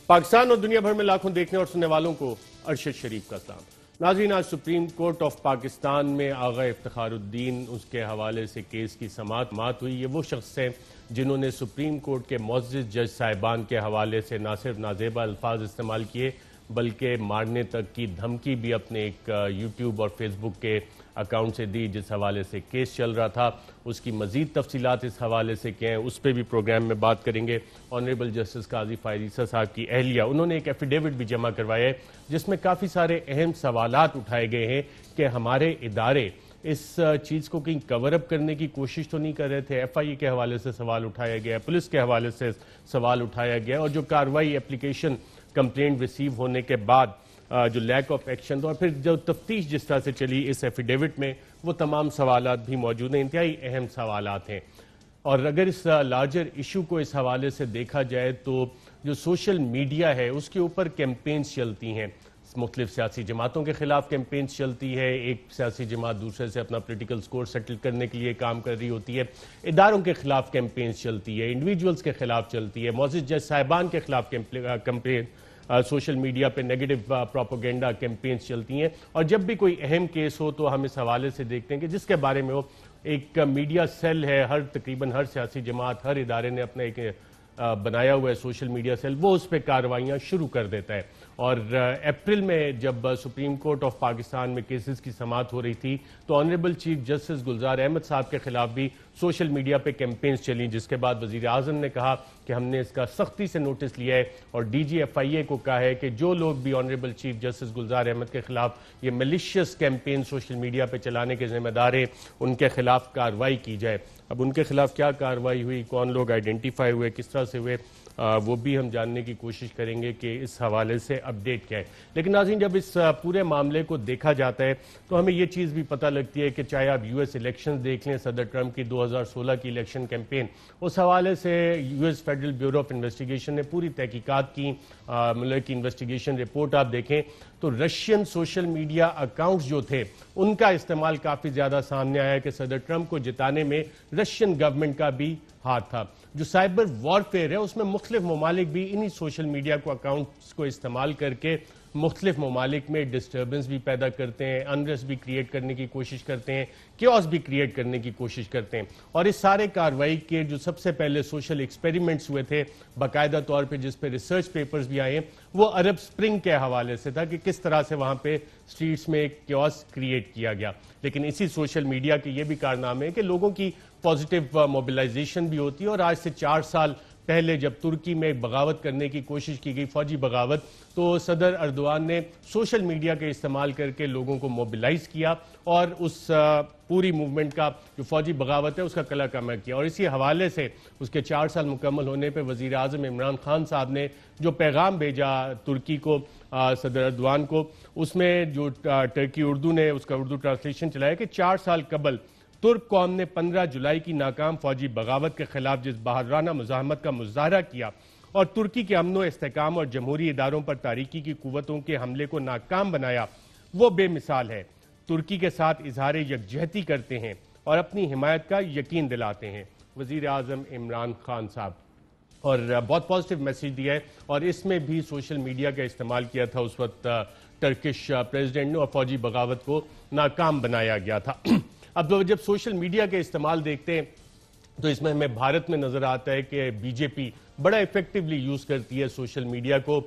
پاکستان اور دنیا بھر میں لاکھوں دیکھنے اور سننے والوں کو ارشد شریف کا سلام۔ ناظرین، آج سپریم کورٹ آف پاکستان میں آغا افتخار الدین اس کے حوالے سے کیس کی سماعت ہوئی۔ یہ وہ شخص ہیں جنہوں نے سپریم کورٹ کے معزز جج صاحبان کے حوالے سے نہ صرف نازیبا الفاظ استعمال کیے بلکہ مارنے تک کی دھمکی بھی اپنے ایک یوٹیوب اور فیس بک کے اکاؤنٹ سے دی، جس حوالے سے کیس چل رہا تھا۔ اس کی مزید تفصیلات اس حوالے سے کیا ہیں اس پہ بھی پروگرام میں بات کریں گے۔ آنریبل جسٹس قاضی فائز عیسیٰ صاحب کی اہلیہ، انہوں نے ایک ایفیڈیوٹ بھی جمع کروایا ہے جس میں کافی سارے اہم سوالات اٹھائے گئے ہیں کہ ہمارے ادارے اس چیز کو کہیں کور اپ کرنے کی کوشش تو نہیں کر رہے تھے۔ ایف آئی اے کے حوالے سے سوال اٹھایا گیا، پولیس کے حوالے سے سوال اٹھایا گیا، اور جو کارروائی اپلیکیشن کمپلینٹ ریسیو ہونے کے بعد جو لیک آف ایکشن اور پھر جو تفتیش جس طرح سے چلی اس ایفیڈیوٹ میں، وہ تمام سوالات بھی موجود ہیں۔ انتہائی اہم سوالات ہیں، اور اگر اس لارجر ایشو کو اس حوالے سے دیکھا جائے تو جو سوشل میڈیا ہے اس کے اوپر کیمپینز چلتی ہیں، مختلف سیاسی جماعتوں کے خلاف کیمپینز چلتی ہے، ایک سیاسی جماعت دوسرے سے اپنا پولیٹیکل سکور سیٹل کرنے کے لیے کام کر رہی ہوتی ہے، اداروں کے خلاف کیمپینز چلتی ہے، انڈیویجولز کے خلاف چلتی ہے، معزز جج صاحبان کے خلاف کیمپین سوشل میڈیا پہ نیگیٹو پروپیگنڈا کیمپینز چلتی ہیں، اور جب بھی کوئی اہم کیس ہو تو ہم اس حوالے سے دیکھتے ہیں کہ جس کے بارے میں وہ ایک میڈیا سیل ہے، تقریباً ہر سیاسی جماعت، ہر ادارے نے اپنا ایک بنایا ہوا ہے سوشل میڈیا سیل، وہ اس پہ کارروائیاں شروع کر دیتا ہے۔ اور اپریل میں جب سپریم کورٹ آف پاکستان میں کیسز کی سماعت ہو رہی تھی تو honourable chief justice Gulzar Ahmad صاحب کے خلاف بھی سوشل میڈیا پہ کیمپینز چلیں، جس کے بعد وزیر اعظم نے کہا کہ ہم نے اس کا سختی سے نوٹس لیا ہے، اور ڈی جی ایف آئی اے کو کہا ہے کہ جو لوگ بھی honourable chief justice Gulzar Ahmad کے خلاف یہ میلیشیس کیمپین سوشل میڈیا پہ چلانے کے ذمہ دار ہیں ان کے خلاف کارروائی کی جائے۔ اب ان کے خلاف کیا کارروائی ہوئی، کون لوگ آئیڈینٹیفائی ہوئے، کس طرح سے ہوئے، وہ بھی ہم جاننے کی کوشش کریں گے کہ اس حوالے سے اپڈیٹ کیا ہے۔ لیکن ناظرین، جب اس پورے معاملے کو دیکھا جاتا ہے تو ہمیں یہ چیز بھی پتہ لگتی ہے کہ چاہے آپ یو ایس الیکشن دیکھ لیں، صدر ٹرمپ کی 2016 کی الیکشن کیمپین، اس حوالے سے U S federal bureau of investigation نے پوری تحقیقات کی، ملک کی انویسٹیگیشن رپورٹ آپ دیکھیں تو رشین سوشل میڈیا اکاؤنٹس جو تھے ان کا استعمال کافی زیادہ سامنے آیا کہ صدر ٹرمپ کو جتانے میں رشین گورنمنٹ کا بھی ہاتھ تھا۔ جو سائبر وارفیئر ہے اس میں مختلف ممالک بھی انہی سوشل میڈیا کو اکاؤنٹس کو استعمال کر کے مختلف ممالک میں ڈسٹربنس بھی پیدا کرتے ہیں، انریسٹ بھی کریٹ کرنے کی کوشش کرتے ہیں، کیوس بھی کریٹ کرنے کی کوشش کرتے ہیں۔ اور اس سارے کارروائی کے جو سب سے پہلے سوشل ایکسپیریمنٹس ہوئے تھے باقاعدہ طور پہ، جس پہ ریسرچ پیپرز بھی آئے ہیں، وہ عرب سپرنگ کے حوالے سے تھا کہ کس طرح سے وہاں پہ سٹریٹس میں ایک کیوس کریٹ کیا گیا۔ لیکن اسی سوشل میڈیا کے یہ بھی کارنامے ہیں کہ لوگوں کی پازیٹیو موبلائزیشن بھی ہوتی ہے، اور آج سے 4 سال پہلے جب ترکی میں بغاوت کرنے کی کوشش کی گئی، فوجی بغاوت، تو صدر اردوان نے سوشل میڈیا کے استعمال کر کے لوگوں کو موبلائز کیا اور اس پوری موومنٹ کا جو فوجی بغاوت ہے اس کا کلا کما کیا۔ اور اسی حوالے سے اس کے 4 سال مکمل ہونے پہ وزیر اعظم عمران خان صاحب نے جو پیغام بھیجا ترکی کو، صدر اردوان کو، اس میں جو ٹرکی اردو نے اس کا اردو ٹرانسلیشن چلایا کہ 4 سال قبل ترک قوم نے 15 جولائی کی ناکام فوجی بغاوت کے خلاف جس بہادرانہ مزاحمت کا مظاہرہ کیا اور ترکی کے امن و استحکام اور جمہوری اداروں پر تاریکی کی قوتوں کے حملے کو ناکام بنایا، وہ بے مثال ہے۔ ترکی کے ساتھ اظہار یکجہتی کرتے ہیں اور اپنی حمایت کا یقین دلاتے ہیں، وزیر اعظم عمران خان صاحب۔ اور بہت پازیٹیو میسیج دیا ہے، اور اس میں بھی سوشل میڈیا کا استعمال کیا تھا اس وقت ٹرکش پریزیڈنٹ نے، اور فوجی بغاوت کو ناکام بنایا گیا تھا۔ اب جب سوشل میڈیا کے استعمال دیکھتے ہیں تو اس میں ہمیں بھارت میں نظر آتا ہے کہ بی جے پی بڑا ایفیکٹولی یوز کرتی ہے سوشل میڈیا کو،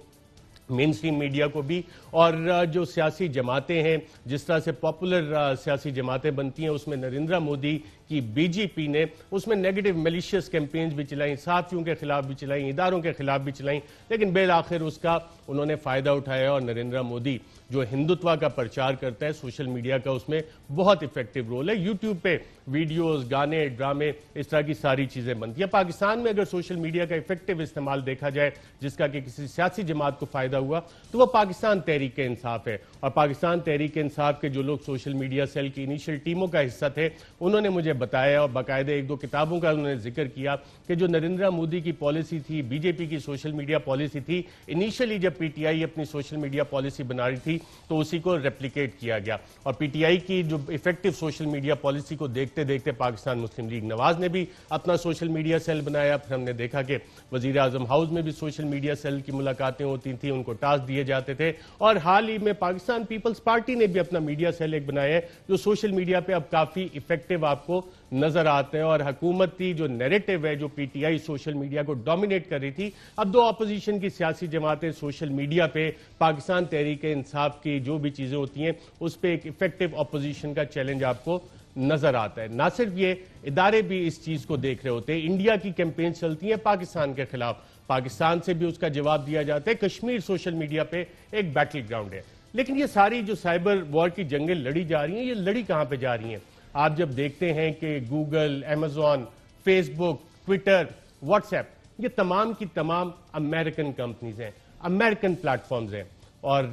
مین اسٹریم میڈیا کو بھی، اور جو سیاسی جماعتیں ہیں، جس طرح سے پاپولر سیاسی جماعتیں بنتی ہیں، اس میں نریندرا مودی کی بی جے پی نے اس میں نیگیٹو میلیشیس کیمپینز بھی چلائیں، صحافیوں کے خلاف بھی چلائیں، اداروں کے خلاف بھی چلائیں، لیکن بالآخر اس کا انہوں نے فائدہ اٹھایا، اور نریندرا مودی جو ہندوتوا کا پرچار کرتا ہے سوشل میڈیا کا، اس میں بہت ایفیکٹو رول ہے۔ یوٹیوب پہ ویڈیوز، گانے، ڈرامے، اس طرح کی ساری چیزیں بنتی ہیں۔ پاکستان میں اگر سوشل میڈیا کا ایفیکٹو استعمال دیکھا جائے جس کا کہ کسی سیاسی جماعت کو فائدہ ہوا تو وہ پاکستان تحریک انصاف ہے، اور پاکستان تحریک انصاف کے جو لوگ سوشل میڈیا سیل کی انیشل ٹیموں کا حصہ تھے انہوں نے مجھے بتایا، اور باقاعدہ 1-2 کتابوں کا انہوں نے ذکر کیا کہ جو نریندرا مودی کی پالیسی تھی، بی جے پی کی سوشل میڈیا پالیسی تھی، انیشلی جب پی ٹی آئی اپنی سوشل میڈیا پالیسی بنا رہی تھی تو اسی کو ریپلیکیٹ کیا گیا. اور پی ٹی آئی کی جو افیکٹو سوشل میڈیا پالیسی کو دیکھتے دیکھتے پاکستان مسلم لیگ نواز نے بھی اپنا سوشل میڈیا سیل بنایا. پھر ہم نے دیکھا کہ وزیر اعظم ہاؤس میں بھی سوشل میڈیا سیل کی ملاقاتیں ہوتی تھیں, ان کو ٹاسک دیے جاتے تھے. اور حال ہی میں پاکستان پیپلز پارٹی نے بھی اپنا میڈیا سیل ایک بنایا ہے جو سوشل میڈیا پہ اب کافی افیکٹو آپ کو نظر آتے ہیں. اور حکومتی جو نیریٹو ہے, جو پی ٹی آئی سوشل میڈیا کو ڈومینیٹ کر رہی تھی, اب دو اپوزیشن کی سیاسی جماعتیں سوشل میڈیا پہ پاکستان تحریک انصاف کی جو بھی چیزیں ہوتی ہیں اس پہ ایک افیکٹو اپوزیشن کا چیلنج آپ کو نظر آتا ہے. نہ صرف یہ ادارے بھی اس چیز کو دیکھ رہے ہوتے ہیں, انڈیا کی کیمپین چلتی ہیں پاکستان کے خلاف, پاکستان سے بھی اس کا جواب دیا جاتا ہے. کشمیر سوشل میڈیا پہ ایک بیٹل گراؤنڈ ہے. لیکن یہ ساری جو سائبر وار کی جنگیں لڑی جا رہی ہیں, یہ لڑی کہاں پہ جا رہی ہیں؟ آپ جب دیکھتے ہیں کہ گوگل, ایمیزون, فیس بک, ٹویٹر, واٹس ایپ, یہ تمام کی تمام امریکن کمپنیز ہیں, امریکن پلیٹ فارمز ہیں. اور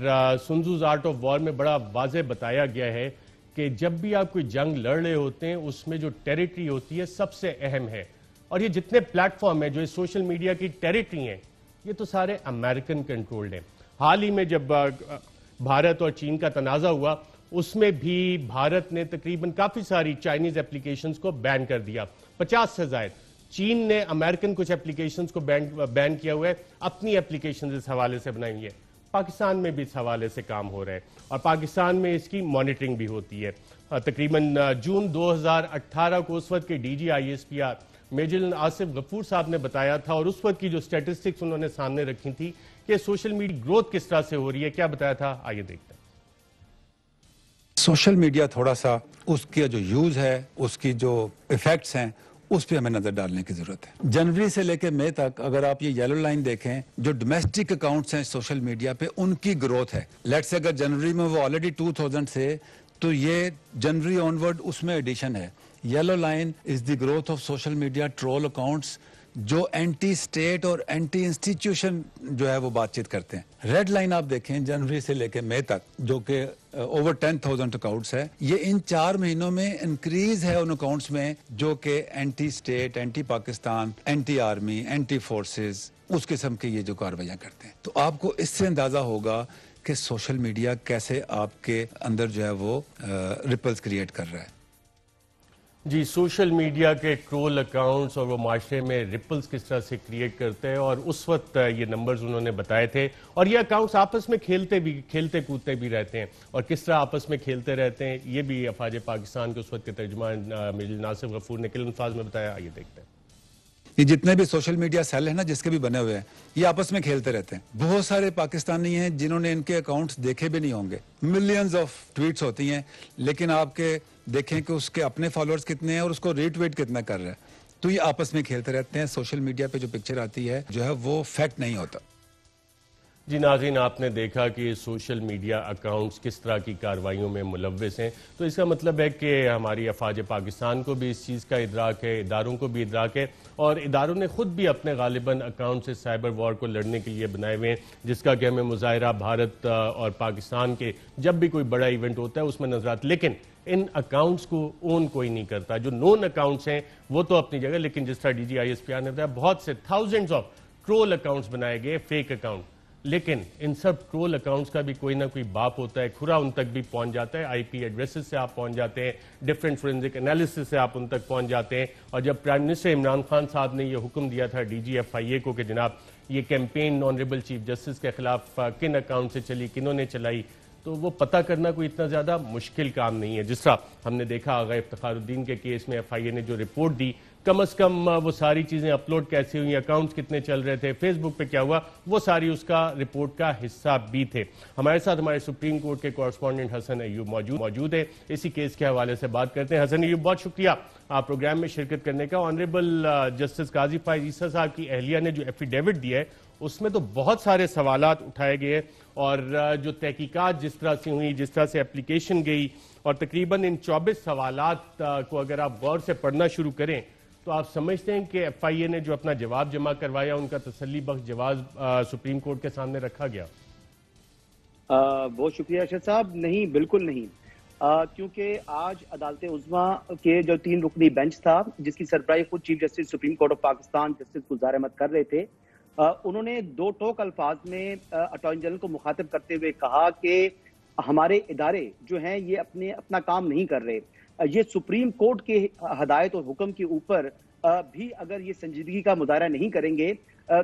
سنزوز آرٹ آف وار میں بڑا واضح بتایا گیا ہے کہ جب بھی آپ کوئی جنگ لڑ رہے ہوتے ہیں اس میں جو ٹیریٹری ہوتی ہے سب سے اہم ہے. اور یہ جتنے پلیٹ فارم ہیں جو اس سوشل میڈیا کی ٹیریٹری ہیں یہ تو سارے امریکن کنٹرولڈ ہیں. حال ہی میں جب بھارت اور چین کا تنازع ہوا اس میں بھی بھارت نے تقریباً کافی ساری چائنیز اپلیکیشنز کو بین کر دیا, 50 سے زائد. چین نے امریکن کچھ اپلیکیشنز کو بین کیا ہوا ہے, اپنی اپلیکیشنز اس حوالے سے بنائی ہے. پاکستان میں بھی اس حوالے سے کام ہو رہا ہے اور پاکستان میں اس کی مانیٹرنگ بھی ہوتی ہے. تقریباً جون 2018 کو اس وقت کے D G I S P R major general Asif Ghafoor صاحب نے بتایا تھا, اور اس وقت کی جو سٹیٹسٹکس انہوں نے سامنے رکھی تھی کہ سوشل میڈیا گروتھ کس طرح سے ہو رہی ہے. کیا بتایا تھا, آئیے دیکھتے ہیں. سوشل میڈیا تھوڑا سا اس کا جو یوز ہے, اس کی جو ایفیکٹس ہیں, اس پہ ہمیں نظر ڈالنے کی ضرورت ہے. جنوری سے لے کے مئی تک اگر آپ یہ یلو لائن دیکھیں, جو ڈومیسٹک اکاؤنٹس ہیں سوشل میڈیا پہ, ان کی گروتھ ہے. لیٹ سے اگر جنوری میں وہ آلریڈی 2000 سے, تو یہ جنوری آن ورڈ اس میں ایڈیشن ہے. Yellow line is the growth of social media troll accounts جو اینٹی اسٹیٹ اور اینٹی انسٹیٹیوشن جو ہے وہ بات چیت کرتے ہیں. ریڈ لائن آپ دیکھیں جنوری سے لے کے مئی تک, جو کہ اوور 10,000 اکاؤنٹس ہے, یہ ان 4 مہینوں میں انکریز ہے ان اکاؤنٹس میں جو کہ anti state, anti Pakistan, anti army, anti forces, اس قسم کی یہ جو کاروائیاں کرتے ہیں. تو آپ کو اس سے اندازہ ہوگا کہ سوشل میڈیا کیسے آپ کے اندر جو ہے وہ ریپلز کریٹ کر رہا ہے. جی, سوشل میڈیا کے ٹرول اکاؤنٹس اور وہ معاشرے میں ریپلز کس طرح سے کریٹ کرتے ہیں, اور اس وقت یہ نمبرز انہوں نے بتائے تھے. اور یہ اکاؤنٹس آپس میں کھیلتے کودتے بھی رہتے ہیں, اور کس طرح آپس میں کھیلتے رہتے ہیں یہ بھی افواج پاکستان کے اس وقت کے ترجمان میجر جنرل آصف غفور نے کل الفاظ میں بتایا. آئیے دیکھتے ہیں. یہ جتنے بھی سوشل میڈیا سیل ہیں نا, جس کے بھی بنے ہوئے ہیں, یہ آپس میں کھیلتے رہتے ہیں. بہت سارے پاکستانی ہیں جنہوں نے ان کے اکاؤنٹس دیکھے بھی نہیں ہوں گے. ملینز آف ٹویٹس ہوتی ہیں, لیکن آپ کے دیکھیں کہ اس کے اپنے فالوورز کتنے ہیں اور اس کو ری ٹویٹ کتنا کر رہا ہے. تو یہ آپس میں کھیلتے رہتے ہیں. سوشل میڈیا پہ جو پکچر آتی ہے جو ہے وہ فیکٹ نہیں ہوتا. جی ناظرین, آپ نے دیکھا کہ سوشل میڈیا اکاؤنٹس کس طرح کی کارروائیوں میں ملوث ہیں. تو اس کا مطلب ہے کہ ہماری افواج پاکستان کو بھی اس چیز کا ادراک ہے, اداروں کو بھی ادراک ہے, اور اداروں نے خود بھی اپنے غالباً اکاؤنٹ سے سائبر وار کو لڑنے کے لیے بنائے ہوئے ہیں, جس کا کہ ہمیں مظاہرہ بھارت اور پاکستان کے جب بھی کوئی بڑا ایونٹ ہوتا ہے اس میں نظر آتا ہے. لیکن ان اکاؤنٹس کو اون کوئی نہیں کرتا. جو نون اکاؤنٹس ہیں وہ تو اپنی جگہ, لیکن جس طرح D G I S P R نے بتایا بہت سے تھاؤزنڈز آف ٹرول اکاؤنٹس بنائے گئے, فیک اکاؤنٹ. لیکن ان سب ٹرول اکاؤنٹس کا بھی کوئی نہ کوئی باپ ہوتا ہے, کھرا ان تک بھی پہنچ جاتا ہے. آئی پی ایڈریسز سے آپ پہنچ جاتے ہیں, ڈفرینٹ فورینزک انالیسس سے آپ ان تک پہنچ جاتے ہیں. اور جب پرائم منسٹر عمران خان صاحب نے یہ حکم دیا تھا ڈی جی ایف آئی اے کو کہ جناب یہ کیمپین آنریبل چیف جسٹس کے خلاف کن اکاؤنٹ سے چلی, کنہوں نے چلائی, تو وہ پتہ کرنا کوئی اتنا زیادہ مشکل کام نہیں ہے. جس طرح ہم نے دیکھا آغا افتخار الدین کے کیس میں ایف آئی اے نے جو رپورٹ دی, کم از کم وہ ساری چیزیں اپلوڈ کیسے ہوئی, اکاؤنٹس کتنے چل رہے تھے, فیس بک پہ کیا ہوا, وہ ساری اس کا رپورٹ کا حصہ بھی تھے. ہمارے ساتھ ہمارے سپریم کورٹ کے کورسپونڈنٹ حسن ایوب موجود ہے. اسی کیس کے حوالے سے بات کرتے ہیں. حسن ایوب, بہت شکریہ آپ پروگرام میں شرکت کرنے کا. آنریبل جسٹس قاضی فائز عیسیٰ صاحب کی اہلیہ نے جو ایفیڈیوٹ دیا ہے اس میں تو بہت سارے سوالات اٹھائے گئے, اور جو تحقیقات جس طرح سے ہوئی, جس طرح سے اپلیکیشن گئی, اور تقریباً ان 24 سوالات کو اگر آپ غور سے پڑھنا شروع کریں تو آپ سمجھتے ہیں کہ ایف آئی اے نے جو اپنا جواب جمع کروایا ان کا تسلی بخش جواز سپریم کورٹ کے سامنے رکھا گیا؟ بہت شکریہ ارشد صاحب. نہیں, بالکل نہیں, کیونکہ آج عدالت عظمیٰ کے جو 3 رکنی بینچ تھا جس کی سربراہی خود chief justice supreme court of Pakistan justice Gulzar Ahmed کر رہے تھے, انہوں نے 2 ٹوک الفاظ میں اٹارنی جنرل کو مخاطب کرتے ہوئے کہا کہ ہمارے ادارے جو ہیں یہ اپنا کام نہیں کر رہے. یہ سپریم کورٹ کے ہدایت اور حکم کے اوپر بھی اگر یہ سنجیدگی کا مظاہرہ نہیں کریں گے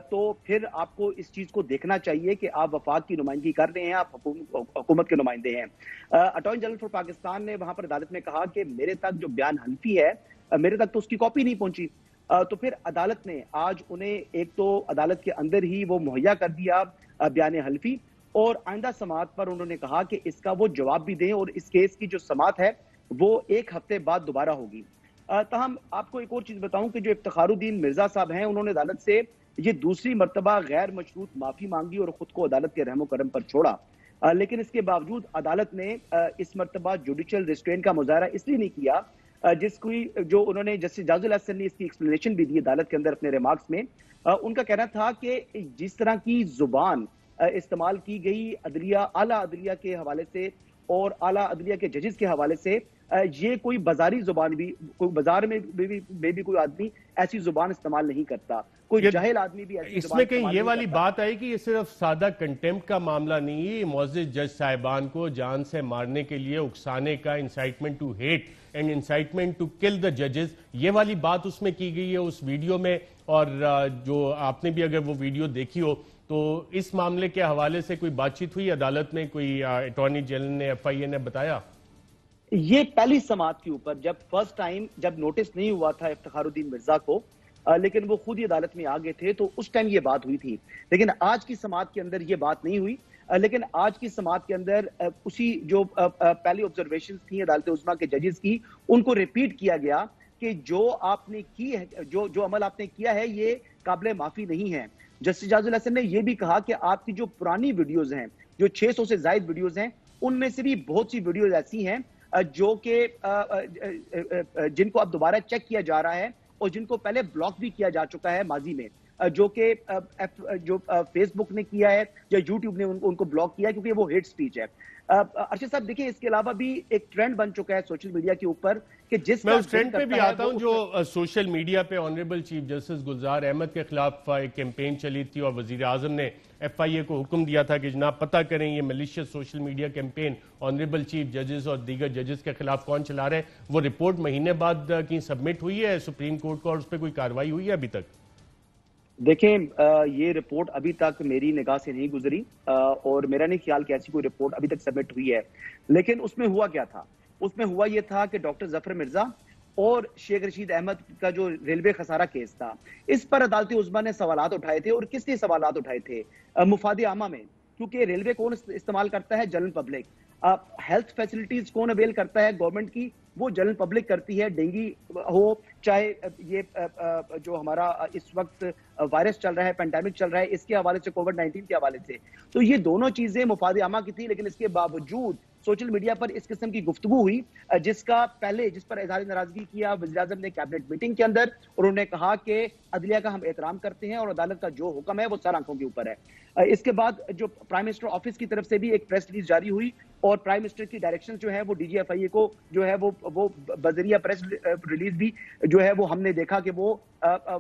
تو پھر آپ کو اس چیز کو دیکھنا چاہیے کہ آپ وفاق کی نمائندگی کر رہے ہیں, آپ حکومت کے نمائندے ہیں. اٹارنی جنرل فار پاکستان نے وہاں پر عدالت میں کہا کہ میرے تک جو بیان حلفی ہے میرے تک تو اس کی کاپی نہیں پہنچی. تو پھر عدالت نے آج انہیں ایک تو عدالت کے اندر ہی وہ مہیا کر دیا بیان حلفی, اور آئندہ سماعت پر انہوں نے کہا کہ اس کا وہ جواب بھی دیں, اور اس کیس کی جو سماعت ہے وہ 1 ہفتے بعد دوبارہ ہوگی. تاہم آپ کو ایک اور چیز بتاؤں کہ جو افتخار الدین مرزا صاحب ہیں انہوں نے عدالت سے یہ دوسری مرتبہ غیر مشروط معافی مانگی اور خود کو عدالت کے رحم و کرم پر چھوڑا, لیکن اس کے باوجود عدالت نے اس مرتبہ جوڈیشل ریسٹرین کا مظاہرہ اس لیے نہیں کیا جس کی جو انہوں نے جسٹس جاز الحسن نے اس کی ایکسپلینیشن بھی دی عدالت کے اندر اپنے ریمارکس میں. ان کا کہنا تھا کہ جس طرح کی زبان استعمال کی گئی اعلیٰ عدلیہ کے حوالے سے اور اعلیٰ عدلیہ کے ججز کے حوالے سے, یہ کوئی بازاری زبان بھی, کوئی بازار میں بھی کوئی آدمی ایسی زبان استعمال نہیں کرتا, کوئی جاہل آدمی بھی ایسی اس میں کہیں یہ والی بات آئی کہ یہ صرف سادہ کنٹیمپٹ کا معاملہ نہیں ہے, معزز جج صاحبان کو جان سے مارنے کے لیے اکسانے کا, incitement to hate and incitement to kill the ججز, یہ والی بات اس میں کی گئی ہے اس ویڈیو میں. اور جو آپ نے بھی اگر وہ ویڈیو دیکھی ہو تو اس معاملے کے حوالے سے کوئی بات چیت ہوئی عدالت میں, کوئی اٹارنی جنرل نے FIA نے بتایا؟ یہ پہلی سماعت کے اوپر جب فرسٹ ٹائم جب نوٹس نہیں ہوا تھا افتخار الدین مرزا کو, لیکن وہ خود ہی عدالت میں آ گئے تھے, تو اس ٹائم یہ بات ہوئی تھی. لیکن آج کی سماعت کے اندر یہ بات نہیں ہوئی, لیکن آج کی سماعت کے اندر اسی جو پہلی آبزرویشنز تھیں عدالت عظمیٰ کے ججز کی, ان کو ریپیٹ کیا گیا کہ جو آپ نے کی ہے, جو عمل آپ نے کیا ہے یہ قابل معافی نہیں ہے. جسٹس جاز الحسن نے یہ بھی کہا کہ آپ کی جو پرانی ویڈیوز ہیں, جو 600 سے زائد ویڈیوز ہیں, ان میں سے بھی بہت سی ویڈیوز ایسی ہیں جو کہ جن کو اب دوبارہ چیک کیا جا رہا ہے اور جن کو پہلے بلاک بھی کیا جا چکا ہے ماضی میں, جو کہ جو فیس بک نے کیا ہے یا یوٹیوب نے ان کو بلاک کیا ہے کیونکہ وہ ہیٹ سپیچ ہے. ارشد صاحب دیکھیں اس کے علاوہ بھی ایک ٹرینڈ بن چکا ہے سوشل میڈیا کے اوپر کہ جس میں اس ٹرینڈ پہ بھی آتا ہوں جو سوشل میڈیا پہ honourable chief justice Gulzar Ahmad کے خلاف ایک کیمپین چلی تھی اور وزیر اعظم نے FIA کو حکم دیا تھا کہ جناب پتہ کریں یہ malicious social media campaign honourable chief ججز اور دیگر ججز کے خلاف کون چلا رہے ہیں. وہ رپورٹ مہینے بعد کی سبمٹ ہوئی ہے سپریم کورٹ کو اور اس پہ کوئی کارروائی ہوئی ہے ابھی تک؟ دیکھیں یہ رپورٹ ابھی تک میری نگاہ سے نہیں گزری اور میرا نہیں خیال کہ ایسی کوئی رپورٹ ابھی تک سبمٹ ہوئی ہے. لیکن اس میں ہوا کیا تھا؟ اس میں ہوا یہ تھا کہ ڈاکٹر ظفر مرزا اور شیخ رشید احمد کا جو ریلوے خسارہ کیس تھا, اس پر عدالت عظمیٰ نے سوالات اٹھائے تھے. اور کس نے سوالات اٹھائے تھے؟ مفاد عامہ میں, کیونکہ ریلوے کون استعمال کرتا ہے؟ General public. ہیلتھ فیسلٹیز کون اویل کرتا ہے گورنمنٹ کی؟ وہ جنرل پبلک کرتی ہے. ڈینگی ہو, چاہے یہ جو ہمارا اس وقت وائرس چل رہا ہے, پینڈیمک چل رہا ہے, اس کے حوالے سے کووڈ-19 کے حوالے سے, تو یہ دونوں چیزیں مفاد عامہ کی تھی. لیکن اس کے باوجود سوشل میڈیا پر اس قسم کی گفتگو ہوئی جس پر اظہار ناراضگی کیا وزیر اعظم نے کیبنٹ میٹنگ کے اندر, اور انہوں نے کہا کہ عدلیہ کا ہم احترام کرتے ہیں اور عدالت کا جو حکم ہے وہ سر آنکھوں کے اوپر ہے. اس کے بعد جو پرائم منسٹر آفس کی طرف سے بھی ایک پریس ریلیز جاری ہوئی اور پرائم منسٹر کی ڈائریکشن جو ہے وہ DGFIA کو جو ہے وہ بذریعہ پریس ریلیز بھی جو ہے وہ ہم نے دیکھا کہ وہ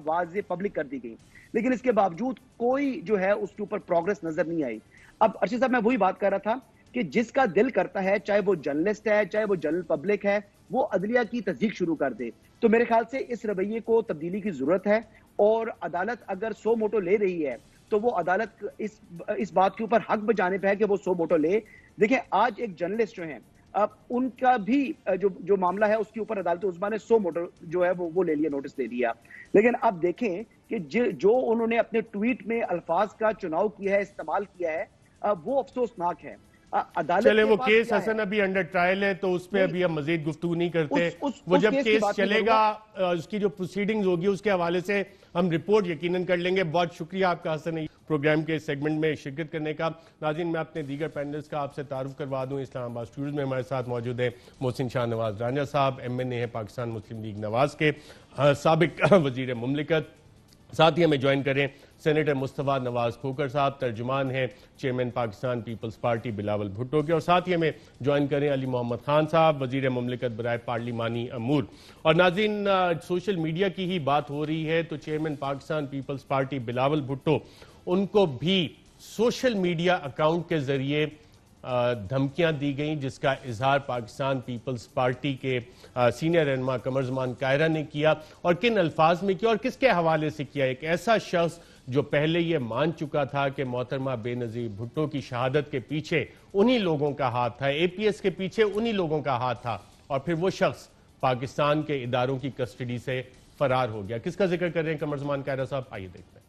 واضح پبلک کر دی گئی. لیکن اس کے باوجود کوئی جو ہے اس کے اوپر پروگرس نظر نہیں آئی. اب ارشد صاحب میں وہی بات کر رہا تھا کہ جس کا دل کرتا ہے, چاہے وہ جرنلسٹ ہے چاہے وہ جنرل پبلک ہے, وہ عدلیہ کی تصدیق شروع کر دے. تو میرے خیال سے اس رویے کو تبدیلی کی ضرورت ہے, اور عدالت اگر 100 موٹو لے رہی ہے تو وہ عدالت اس بات کے اوپر حق بجانے پہ ہے کہ وہ 100 موٹو لے. دیکھیں آج ایک جرنلسٹ جو ہیں ان کا بھی جو معاملہ ہے اس کے اوپر عدالت عظمیٰ نے 100 موٹو جو ہے وہ لے لیا, نوٹس دے دیا. لیکن اب دیکھیں کہ جو انہوں نے اپنے ٹویٹ میں الفاظ کا چناؤ کیا ہے, استعمال کیا ہے, وہ افسوسناک ہے. چلے وہ کیس حسن ابھی انڈر ٹرائل ہے تو اس پہ ابھی ہم مزید گفتگو نہیں کرتے. وہ جب کیس چلے گا اس کی جو پروسیڈنگز ہوگی اس کے حوالے سے ہم رپورٹ یقیناً کر لیں گے. بہت شکریہ آپ کا حسن پروگرام کے سیگمنٹ میں شرکت کرنے کا. ناظرین میں اپنے دیگر پینلز کا آپ سے تعارف کروا دوں. اسلام آباد اسٹوڈیوز میں ہمارے ساتھ موجود ہیں محسن شاہ نواز رانجھا صاحب, MNA ہیں پاکستان مسلم لیگ نواز کے, سابق وزیر مملکت. ساتھ ہی ہمیں جوائن کریں سینیٹر مصطفیٰ نواز کھوکر صاحب, ترجمان ہیں چیئرمین پاکستان پیپلز پارٹی بلاول بھٹو کے, اور ساتھ ہی ہمیں جوائن کریں علی محمد خان صاحب, وزیر مملکت برائے پارلیمانی امور. اور ناظرین سوشل میڈیا کی ہی بات ہو رہی ہے تو چیئرمین پاکستان پیپلز پارٹی بلاول بھٹو, ان کو بھی سوشل میڈیا اکاؤنٹ کے ذریعے دھمکیاں دی گئیں جس کا اظہار پاکستان پیپلز پارٹی کے سینئر رہنما قمر زمان کائرہ نے کیا اور کن الفاظ میں کیا اور کس کے حوالے سے کیا؟ ایک ایسا شخص جو پہلے یہ مان چکا تھا کہ محترمہ بے نظیر بھٹو کی شہادت کے پیچھے انہی لوگوں کا ہاتھ تھا، اے پی ایس کے پیچھے انہی لوگوں کا ہاتھ تھا، اور پھر وہ شخص پاکستان کے اداروں کی کسٹڈی سے فرار ہو گیا۔ کس کا ذکر کر رہے ہیں قمر زمان کائرہ صاحب؟ آئیے دیکھتے ہیں۔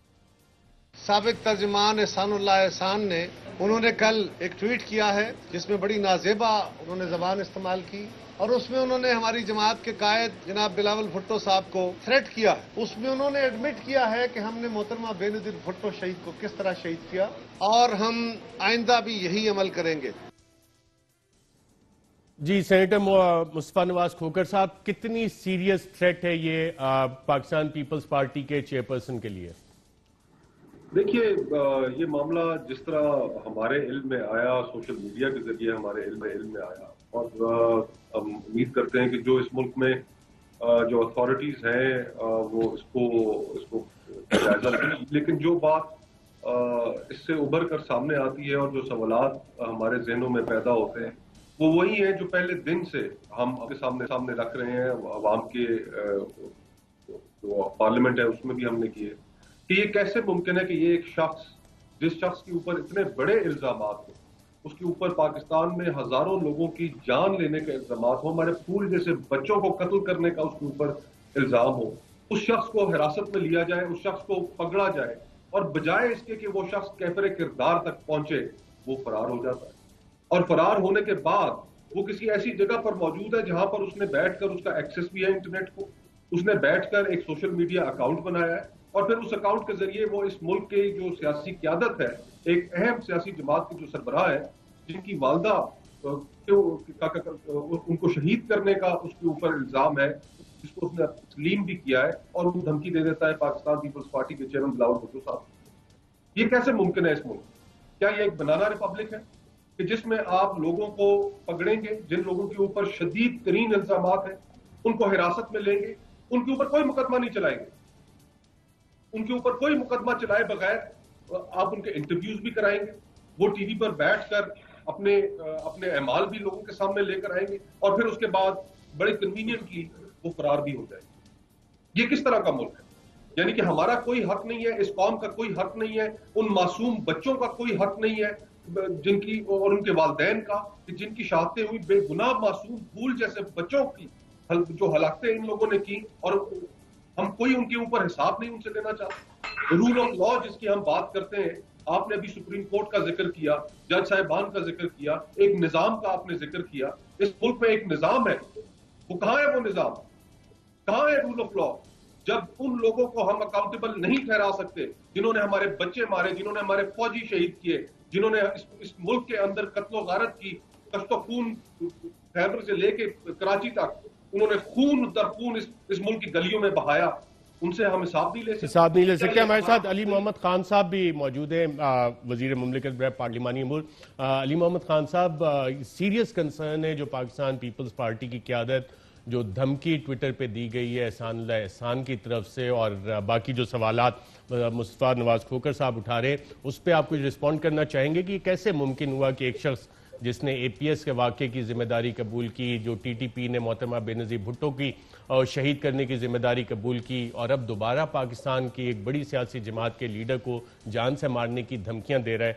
سابق ترجمان احسان اللہ احسان نے انہوں نے کل ایک ٹویٹ کیا ہے جس میں بڑی نازیبا انہوں نے زبان استعمال کی، اور اس میں انہوں نے ہماری جماعت کے قائد جناب بلاول بھٹو صاحب کو تھریٹ کیا ہے۔ اس میں انہوں نے ایڈمٹ کیا ہے کہ ہم نے محترمہ بے نظیر بھٹو شہید کو کس طرح شہید کیا، اور ہم آئندہ بھی یہی عمل کریں گے۔ جی سینیٹر مصطفیٰ نواز کھوکھر صاحب، کتنی سیریس تھریٹ ہے یہ پاکستان پیپلز پارٹی کے چیئرپرسن کے لیے؟ دیکھیے، یہ معاملہ جس طرح ہمارے علم میں آیا، سوشل میڈیا کے ذریعے ہمارے علم میں آیا، اور ہم امید کرتے ہیں کہ جو اس ملک میں جو اتھارٹیز ہیں وہ اس کو جائزہ لیں، لیکن جو بات اس سے ابھر کر سامنے آتی ہے اور جو سوالات ہمارے ذہنوں میں پیدا ہوتے ہیں وہ وہی ہیں جو پہلے دن سے ہم آپ کے سامنے رکھ رہے ہیں، عوام کے جو پارلیمنٹ ہے اس میں بھی ہم نے کیے، کہ یہ کیسے ممکن ہے کہ یہ ایک شخص جس شخص کے اوپر اتنے بڑے الزامات ہوں، اس کے اوپر پاکستان میں ہزاروں لوگوں کی جان لینے کے الزامات ہوں، ہمارے پھول جیسے بچوں کو قتل کرنے کا اس کے اوپر الزام ہو، اس شخص کو حراست میں لیا جائے، اس شخص کو پکڑا جائے، اور بجائے اس کے کہ وہ شخص کیفر کردار تک پہنچے وہ فرار ہو جاتا ہے، اور فرار ہونے کے بعد وہ کسی ایسی جگہ پر موجود ہے جہاں پر اس نے بیٹھ کر، اس کا ایکسس بھی ہے انٹرنیٹ کو، اس نے بیٹھ کر ایک سوشل میڈیا اکاؤنٹ بنایا ہے، اور پھر اس اکاؤنٹ کے ذریعے وہ اس ملک کی جو سیاسی قیادت ہے، ایک اہم سیاسی جماعت کی جو سربراہ ہے، جن کی والدہ ان کو شہید کرنے کا اس کے اوپر الزام ہے، جس کو اس نے تسلیم بھی کیا ہے، اور وہ دھمکی دے دیتا ہے پاکستان پیپلز پارٹی کے چیئرمین بلاول بھٹو صاحب۔ یہ کیسے ممکن ہے اس ملک؟ کیا یہ ایک بنانا ریپبلک ہے کہ جس میں آپ لوگوں کو پکڑیں گے، جن لوگوں کے اوپر شدید ترین الزامات ہیں ان کو حراست میں لیں گے، ان کے اوپر کوئی مقدمہ نہیں چلائیں گے، ان کے اوپر کوئی مقدمہ چلائے بغیر آپ ان کے انٹرویوز بھی کرائیں گے، وہ ٹی وی پر بیٹھ کر اپنے اعمال بھی لوگوں کے سامنے لے کر آئیں گے، اور پھر اس کے بعد بڑے کنوینئنٹلی وہ فرار بھی ہو جائے گے۔ یہ کس طرح کا ملک ہے؟ یعنی کہ ہمارا کوئی حق نہیں ہے، اس قوم کا کوئی حق نہیں ہے، ان معصوم بچوں کا کوئی حق نہیں ہے جن کی اور ان کے والدین کا، جن کی شہادتیں ہوئی، بے گناہ معصوم پھول جیسے بچوں کی جو ہلاکتیں ان لوگوں نے کی، اور ہم کوئی ان کے اوپر حساب نہیں ان سے لینا چاہتے۔ رول آف لا جس کی ہم بات کرتے ہیں، آپ نے ابھی سپریم کورٹ کا ذکر کیا، جج صاحبان کا ذکر کیا، ایک نظام کا آپ نے ذکر کیا، اس ملک میں ایک نظام ہے، وہ کہاں ہے؟ وہ نظام کہاں ہے؟ رول آف لا جب ان لوگوں کو ہم اکاؤنٹیبل نہیں ٹھہرا سکتے جنہوں نے ہمارے بچے مارے، جنہوں نے ہمارے فوجی شہید کیے، جنہوں نے اس ملک کے اندر قتل و غارت کی، کشت و خون خیبر سے لے کے کراچی تک انہوں نے خون در خون اس ملک کی گلیوں میں بہایا، ان سے ہم حساب نہیں لے سکتے۔ ہمارے ساتھ علی محمد خان صاحب بھی موجود ہیں، وزیر مملکت برائے پارلیمانی امور۔ علی محمد خان صاحب، سیریس کنسرن ہے جو پاکستان پیپلز پارٹی کی قیادت جو دھمکی ٹویٹر پہ دی گئی ہے احسان اللہ احسان کی طرف سے، اور باقی جو سوالات مصطفیٰ نواز کھوکھر صاحب اٹھا رہے ہیں اس پہ آپ کچھ رسپونڈ کرنا چاہیں گے کہ یہ کیسے ممکن ہوا کہ ایک شخص جس نے اے پی ایس کے واقعے کی ذمہ داری قبول کی، جو ٹی ٹی پی نے محترمہ بے نظیر بھٹو کی شہید کرنے کی ذمہ داری قبول کی، اور اب دوبارہ پاکستان کی ایک بڑی سیاسی جماعت کے لیڈر کو جان سے مارنے کی دھمکیاں دے رہا ہے؟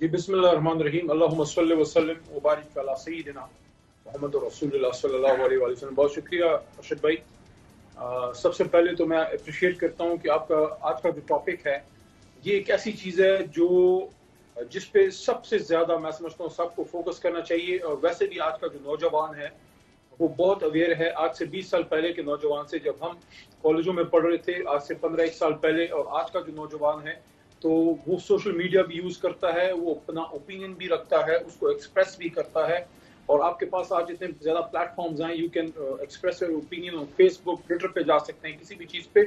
جی بسم اللہ الرحمن الرحیم، اللہم صلی وسلم وبارک علی سیدنا محمد رسول اللہ صلی اللہ علیہ وآلہ وسلم۔ بہت شکریہ ارشد بھائی۔ سب سے پہلے تو میں اپریشیٹ کرتا ہوں کہ آپ کا آج کا جو ٹاپک ہے یہ ایک ایسی چیز ہے جس پہ سب سے زیادہ میں سمجھتا ہوں سب کو فوکس کرنا چاہیے، اور ویسے بھی آج کا جو نوجوان ہے وہ بہت اویئر ہے آج سے 20 سال پہلے کے نوجوان سے۔ جب ہم کالجوں میں پڑھ رہے تھے آج سے 15-1 سال پہلے، اور آج کا جو نوجوان ہے تو وہ سوشل میڈیا بھی یوز کرتا ہے، وہ اپنا اوپینین بھی رکھتا ہے، اس کو ایکسپریس بھی کرتا ہے، اور آپ کے پاس آج اتنے زیادہ پلیٹ فارمز ہیں، you can express your opinion on Facebook, Twitter پہ جا سکتے ہیں، کسی بھی چیز پہ۔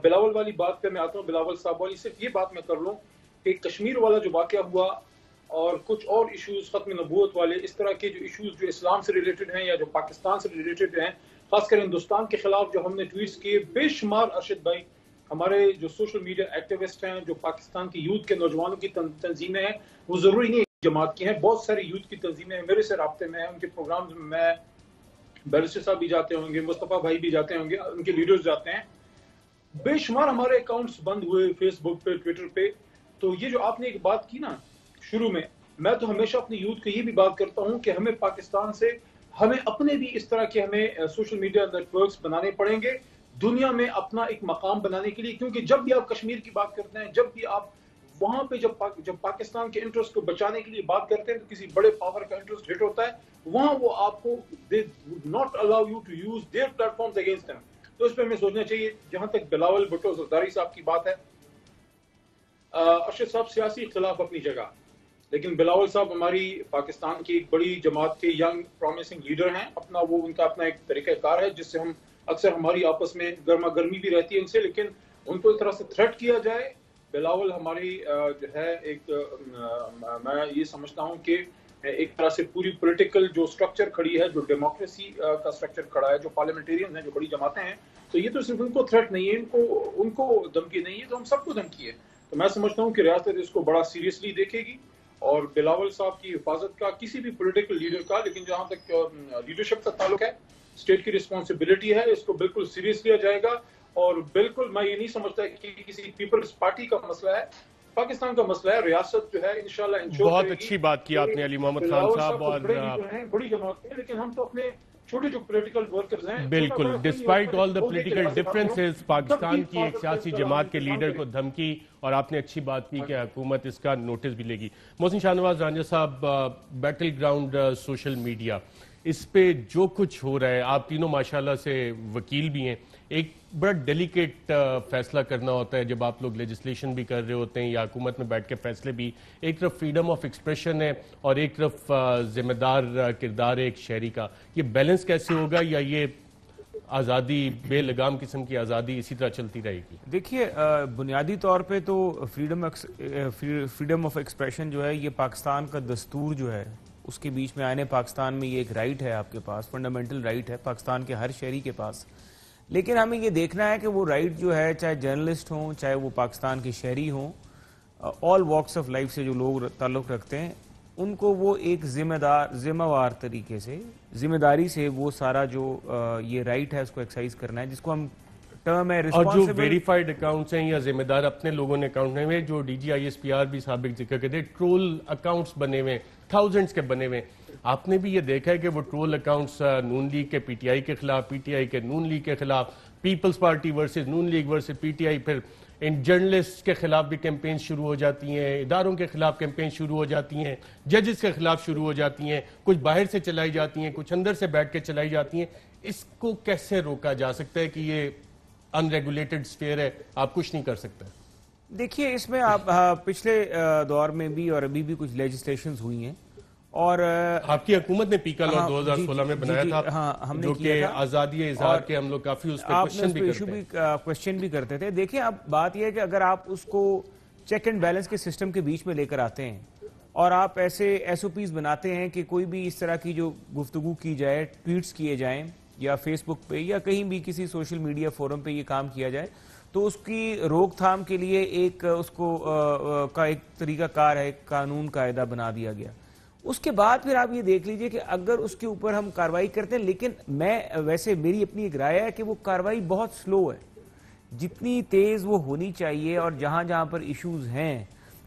بلاول والی بات پہ میں آتا ہوں، بلاول صاحب والی صرف یہ بات میں کر لوں کہ کشمیر والا جو واقعہ ہوا اور کچھ اور ایشوز ختم نبوت والے، اس طرح کے جو ایشوز جو اسلام سے ریلیٹڈ ہیں یا جو پاکستان سے ریلیٹڈ ہیں، خاص کر ہندوستان کے خلاف جو ہم نے ٹویٹس کیے، بے شمار ارشد بھائی ہمارے جو سوشل میڈیا ایکٹیوسٹ ہیں، جو پاکستان کی یوتھ کے نوجوانوں کی تنظیمیں ہیں، وہ ضروری نہیں جماعت کی ہیں، بہت ساری یوتھ کی تنظیمیں ہیں، میرے سے رابطے میں ہیں، ان کے پروگرامز میں میں بیرسٹر صاحب بھی جاتے ہوں گے، مصطفیٰ بھائی بھی جاتے ہوں گے، ان کے لیڈرز جاتے ہیں. بے شمار ہمارے اکاؤنٹس بند ہوئے فیس بک پہ، ٹویٹر پہ. تو یہ جو آپ نے ایک بات کی نا شروع میں تو ہمیشہ اپنی یوتھ کو یہ بھی بات کرتا ہوں کہ ہمیں پاکستان سے ہمیں اپنے بھی اس طرح کے ہمیں سوشل میڈیا نیٹ ورکس بنانے پڑیں گے دنیا میں اپنا ایک مقام بنانے کے لیے. کیونکہ جب بھی آپ کشمیر کی بات کرتے ہیں، جب بھی آپ وہاں پہ جب پاکستان کے انٹرسٹ کو بچانے کے لیے بات کرتے ہیں تو کسی بڑے پاور کا انٹرسٹ ہٹ ہوتا ہے، وہاں وہ آپ کو they would not allow you to use their platforms against them. تو اس پہ ہمیں سوچنا چاہیے. جہاں تک بلاول بھٹو زرداری صاحب کی بات ہے، ارشد صاحب سیاسی اختلاف اپنی جگہ، لیکن بلاول صاحب ہماری پاکستان کی ایک بڑی جماعت کے ینگ پرومسنگ لیڈر ہیں. ان کا اپنا ایک طریقہ کار ہے جس سے ہم اکثر ہماری آپس میں گرما گرمی بھی رہتی ہے ان سے، لیکن ان کو اس طرح سے تھریٹ کیا جائے. بلاول ہماری جو ہے ایک میں یہ سمجھتا ہوں کہ ایک طرح سے پوری پولیٹیکل جو سٹرکچر کھڑی ہے، جو ڈیموکریسی کا سٹرکچر کھڑا ہے، جو پارلیمنٹیرین ہیں، جو بڑی جماعتیں ہیں، تو یہ تو صرف ان کو تھریٹ نہیں ہے، ان کو دھمکی نہیں ہے، تو ہم سب کو دھمکی ہے. تو میں سمجھتا ہوں کہ ریاست اس کو بڑا سیریسلی دیکھے گی اور بلاول صاحب کی حفاظت کا، کسی بھی پولیٹیکل لیڈر کا، لیکن جہاں تک لیڈرشپ کا تعلق ہے، اسٹیٹ کی رسپانسبلٹی ہے، اس کو بالکل سیریس لیا جائے گا. اور بالکل میں یہ نہیں سمجھتا کہ کسی پیپلز پارٹی کا مسئلہ ہے، پاکستان کا مسئلہ ہے. ریاست جو ہے انشاءاللہ انشور بہت اچھی بات کی آپ نے علی محمد خان صاحب. اور بڑی جماعت ہے، لیکن ہم تو اپنے چھوٹے جو پولیٹیکل ورکرز ہیں، بالکل despite all the political differences Pakistan کی ایک سیاسی جماعت کے لیڈر کو دھمکی، اور آپ نے اچھی بات کی کہ حکومت اس کا نوٹس بھی لے گی. محسن شاہ نواز رانجھا صاحب، بیٹل گراؤنڈ سوشل میڈیا، اس پہ جو کچھ ہو رہا ہے، آپ تینوں ماشاءاللہ سے وکیل بھی ہیں، ایک بڑا ڈیلیکیٹ فیصلہ کرنا ہوتا ہے جب آپ لوگ لیجسلیشن بھی کر رہے ہوتے ہیں یا حکومت میں بیٹھ کے فیصلے بھی. ایک طرف فریڈم آف ایکسپریشن ہے اور ایک طرف ذمہ دار کردار ہے ایک شہری کا. یہ بیلنس کیسے ہوگا، یا یہ آزادی بے لگام قسم کی آزادی اسی طرح چلتی رہے گی؟ دیکھیے، بنیادی طور پہ تو فریڈم آف ایکسپریشن جو ہے یہ پاکستان کا دستور جو ہے اس کے بیچ میں آئین پاکستان میں یہ ایک رائٹ ہے آپ کے پاس، فنڈامنٹل رائٹ ہے پاکستان کے ہر شہری کے پاس. لیکن ہمیں یہ دیکھنا ہے کہ وہ رائٹ جو ہے، چاہے جرنلسٹ ہوں، چاہے وہ پاکستان کے شہری ہوں، آل واکس آف لائف سے جو لوگ تعلق رکھتے ہیں، ان کو وہ ایک ذمہ وار طریقے سے، ذمہ داری سے وہ سارا جو یہ رائٹ ہے اس کو ایکسرسائز کرنا ہے، جس کو ہم ٹرم ہے اور جو ویریفائڈ اکاؤنٹس ہیں یا ذمہ دار اپنے لوگوں نے اکاؤنٹ بنے ہوئے، جو D G I S P R بھی سابق ذکر کرتے ہیں، ٹرول اکاؤنٹس بنے ہوئے، تھاؤزنڈز کے بنے ہوئے. آپ نے بھی یہ دیکھا ہے کہ وہ ٹرول اکاؤنٹس نون لیگ کے پی ٹی آئی کے خلاف، پی ٹی آئی کے نون لیگ کے خلاف، Peoples Party versus Noon League versus P T I, پھر ان جرنلسٹ کے خلاف بھی کیمپین شروع ہو جاتی ہیں، اداروں کے خلاف کیمپین شروع ہو جاتی ہیں، ججز کے خلاف شروع ہو جاتی ہیں، کچھ باہر سے چلائی جاتی ہیں، کچھ اندر سے بیٹھ کے چلائی جاتی ہیں. اس کو کیسے روکا جا سکتا ہے کہ یہ ان ریگولیٹڈ سفیر ہے، آپ کچھ نہیں کر سکتے؟ دیکھیے، اس میں آپ پچھلے دور میں بھی اور ابھی بھی کچھ لیجسلیشنز ہوئی ہیں، اور آپ کی حکومت نے پیکا لا 2016 میں بنایا تھا، جو کہ آزادی اظہار کے ہم لوگ کافی اس پہ کوشچن بھی کرتے تھے. دیکھیں، اب بات یہ ہے کہ اگر آپ اس کو چیک اینڈ بیلنس کے سسٹم کے بیچ میں لے کر آتے ہیں اور آپ ایسے ایس او پیز بناتے ہیں کہ کوئی بھی اس طرح کی جو گفتگو کی جائے، ٹویٹس کیے جائیں یا فیس بک پہ یا کہیں بھی کسی سوشل میڈیا فورم پہ یہ کام کیا جائے، تو اس کی روک تھام کے لیے ایک اس کو کا ایک طریقہ کار ہے، ایک قانون قاعدہ بنا دیا گیا. اس کے بعد پھر آپ یہ دیکھ لیجئے کہ اگر اس کے اوپر ہم کارروائی کرتے ہیں، لیکن ویسے میری اپنی ایک رائے ہے کہ وہ کارروائی بہت سلو ہے. جتنی تیز وہ ہونی چاہیے، اور جہاں جہاں پر ایشوز ہیں،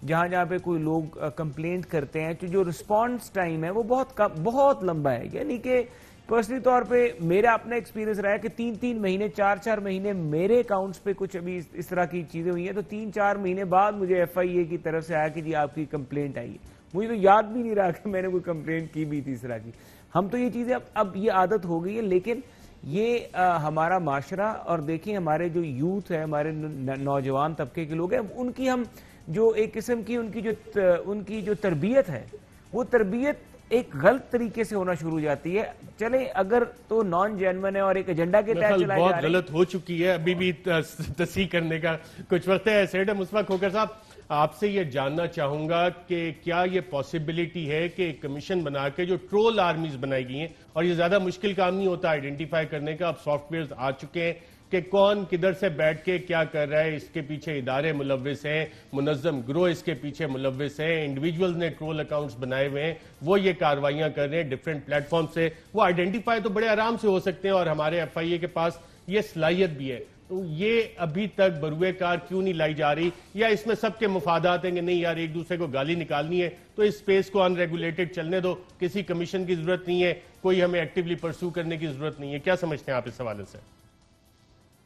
جہاں جہاں پہ کوئی لوگ کمپلینٹ کرتے ہیں، تو جو رسپانس ٹائم ہے وہ بہت لمبا ہے. یعنی کہ پرسنلی طور پہ میرا اپنا ایکسپیرینس رہا ہے کہ 3 مہینے 4 مہینے میرے اکاؤنٹس پہ کچھ ابھی اس طرح کی چیزیں ہوئی ہیں، تو 3-4 مہینے بعد مجھے ایف آئی اے کی طرف سے آیا کہ جی آپ کی کمپلینٹ آئی ہے. مجھے تو یاد بھی نہیں رہا کہ میں نے کوئی کمپلینٹ کی بھی تھی اس طرح کی. ہم تو یہ چیزیں اب یہ عادت ہو گئی ہے، لیکن یہ ہمارا معاشرہ، اور دیکھیں ہمارے جو یوتھ ہے، ہمارے نوجوان طبقے کے لوگ ہیں، ان کی ہم جو ایک قسم کی ان کی جو تربیت ہے، وہ تربیت ایک غلط طریقے سے ہونا شروع ہو جاتی ہے. چلیں اگر تو نان جینون ہے اور ایک ایجنڈا کے تحت چلائی جا رہی ہے، بہت غلط ہو چکی ہے، ابھی بھی تصحیح کرنے کا کچھ وقت ہے. سینیٹر مصطفیٰ کھوکھر صاحب، آپ سے یہ جاننا چاہوں گا کہ کیا یہ پاسبلٹی ہے کہ کمیشن بنا کے جو ٹرول آرمیز بنائی گئی ہیں، اور یہ زیادہ مشکل کام نہیں ہوتا آئیڈینٹیفائی کرنے کا، اب سافٹ ویئرز آ چکے ہیں، کہ کون کدھر سے بیٹھ کے کیا کر رہا ہے. اس کے پیچھے ادارے ملوث ہیں, منظم گروہ اس کے پیچھے ملوث ہیں, انڈیویجولز نے ٹرول اکاؤنٹس بنائے ہوئے ہیں, وہ یہ کاروائیاں کر رہے ہیں ڈیفرنٹ پلیٹ فارم سے. وہ آئیڈینٹیفائی تو بڑے آرام سے ہو سکتے ہیں اور ہمارے ایف آئی اے کے پاس یہ صلاحیت بھی ہے. تو یہ ابھی تک بروئے کار کیوں نہیں لائی جا رہی؟ یا اس میں سب کے مفادات ہیں کہ نہیں یار ایک دوسرے کو گالی نکالنی ہے تو اس سپیس کو ان ریگولیٹڈ چلنے دو, کسی کمیشن کی ضرورت نہیں ہے, کوئی ہمیں ایکٹیولی پرسو کرنے کی ضرورت نہیں ہے. کیا سمجھتے ہیں آپ اس حوالے سے؟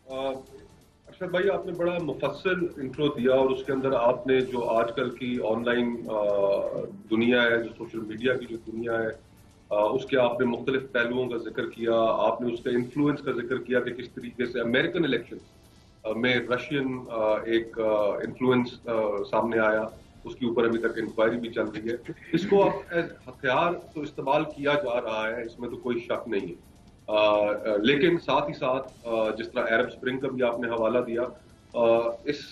ارشد بھائی, آپ نے بڑا مفصل انٹرو دیا اور اس کے اندر آپ نے جو آج کل کی آن لائن دنیا ہے, جو سوشل میڈیا کی جو دنیا ہے, اس کے آپ نے مختلف پہلوؤں کا ذکر کیا. آپ نے اس کا انفلوئنس کا ذکر کیا کہ کس طریقے سے امریکن الیکشن میں رشین ایک انفلوئنس سامنے آیا, اس کے اوپر ابھی تک انکوائری بھی چل رہی ہے. اس کو اب ایز ہتھیار تو استعمال کیا جا رہا ہے, اس میں تو کوئی شک نہیں ہے. لیکن ساتھ ہی ساتھ جس طرح عرب اسپرنگ کا بھی آپ نے حوالہ دیا, اس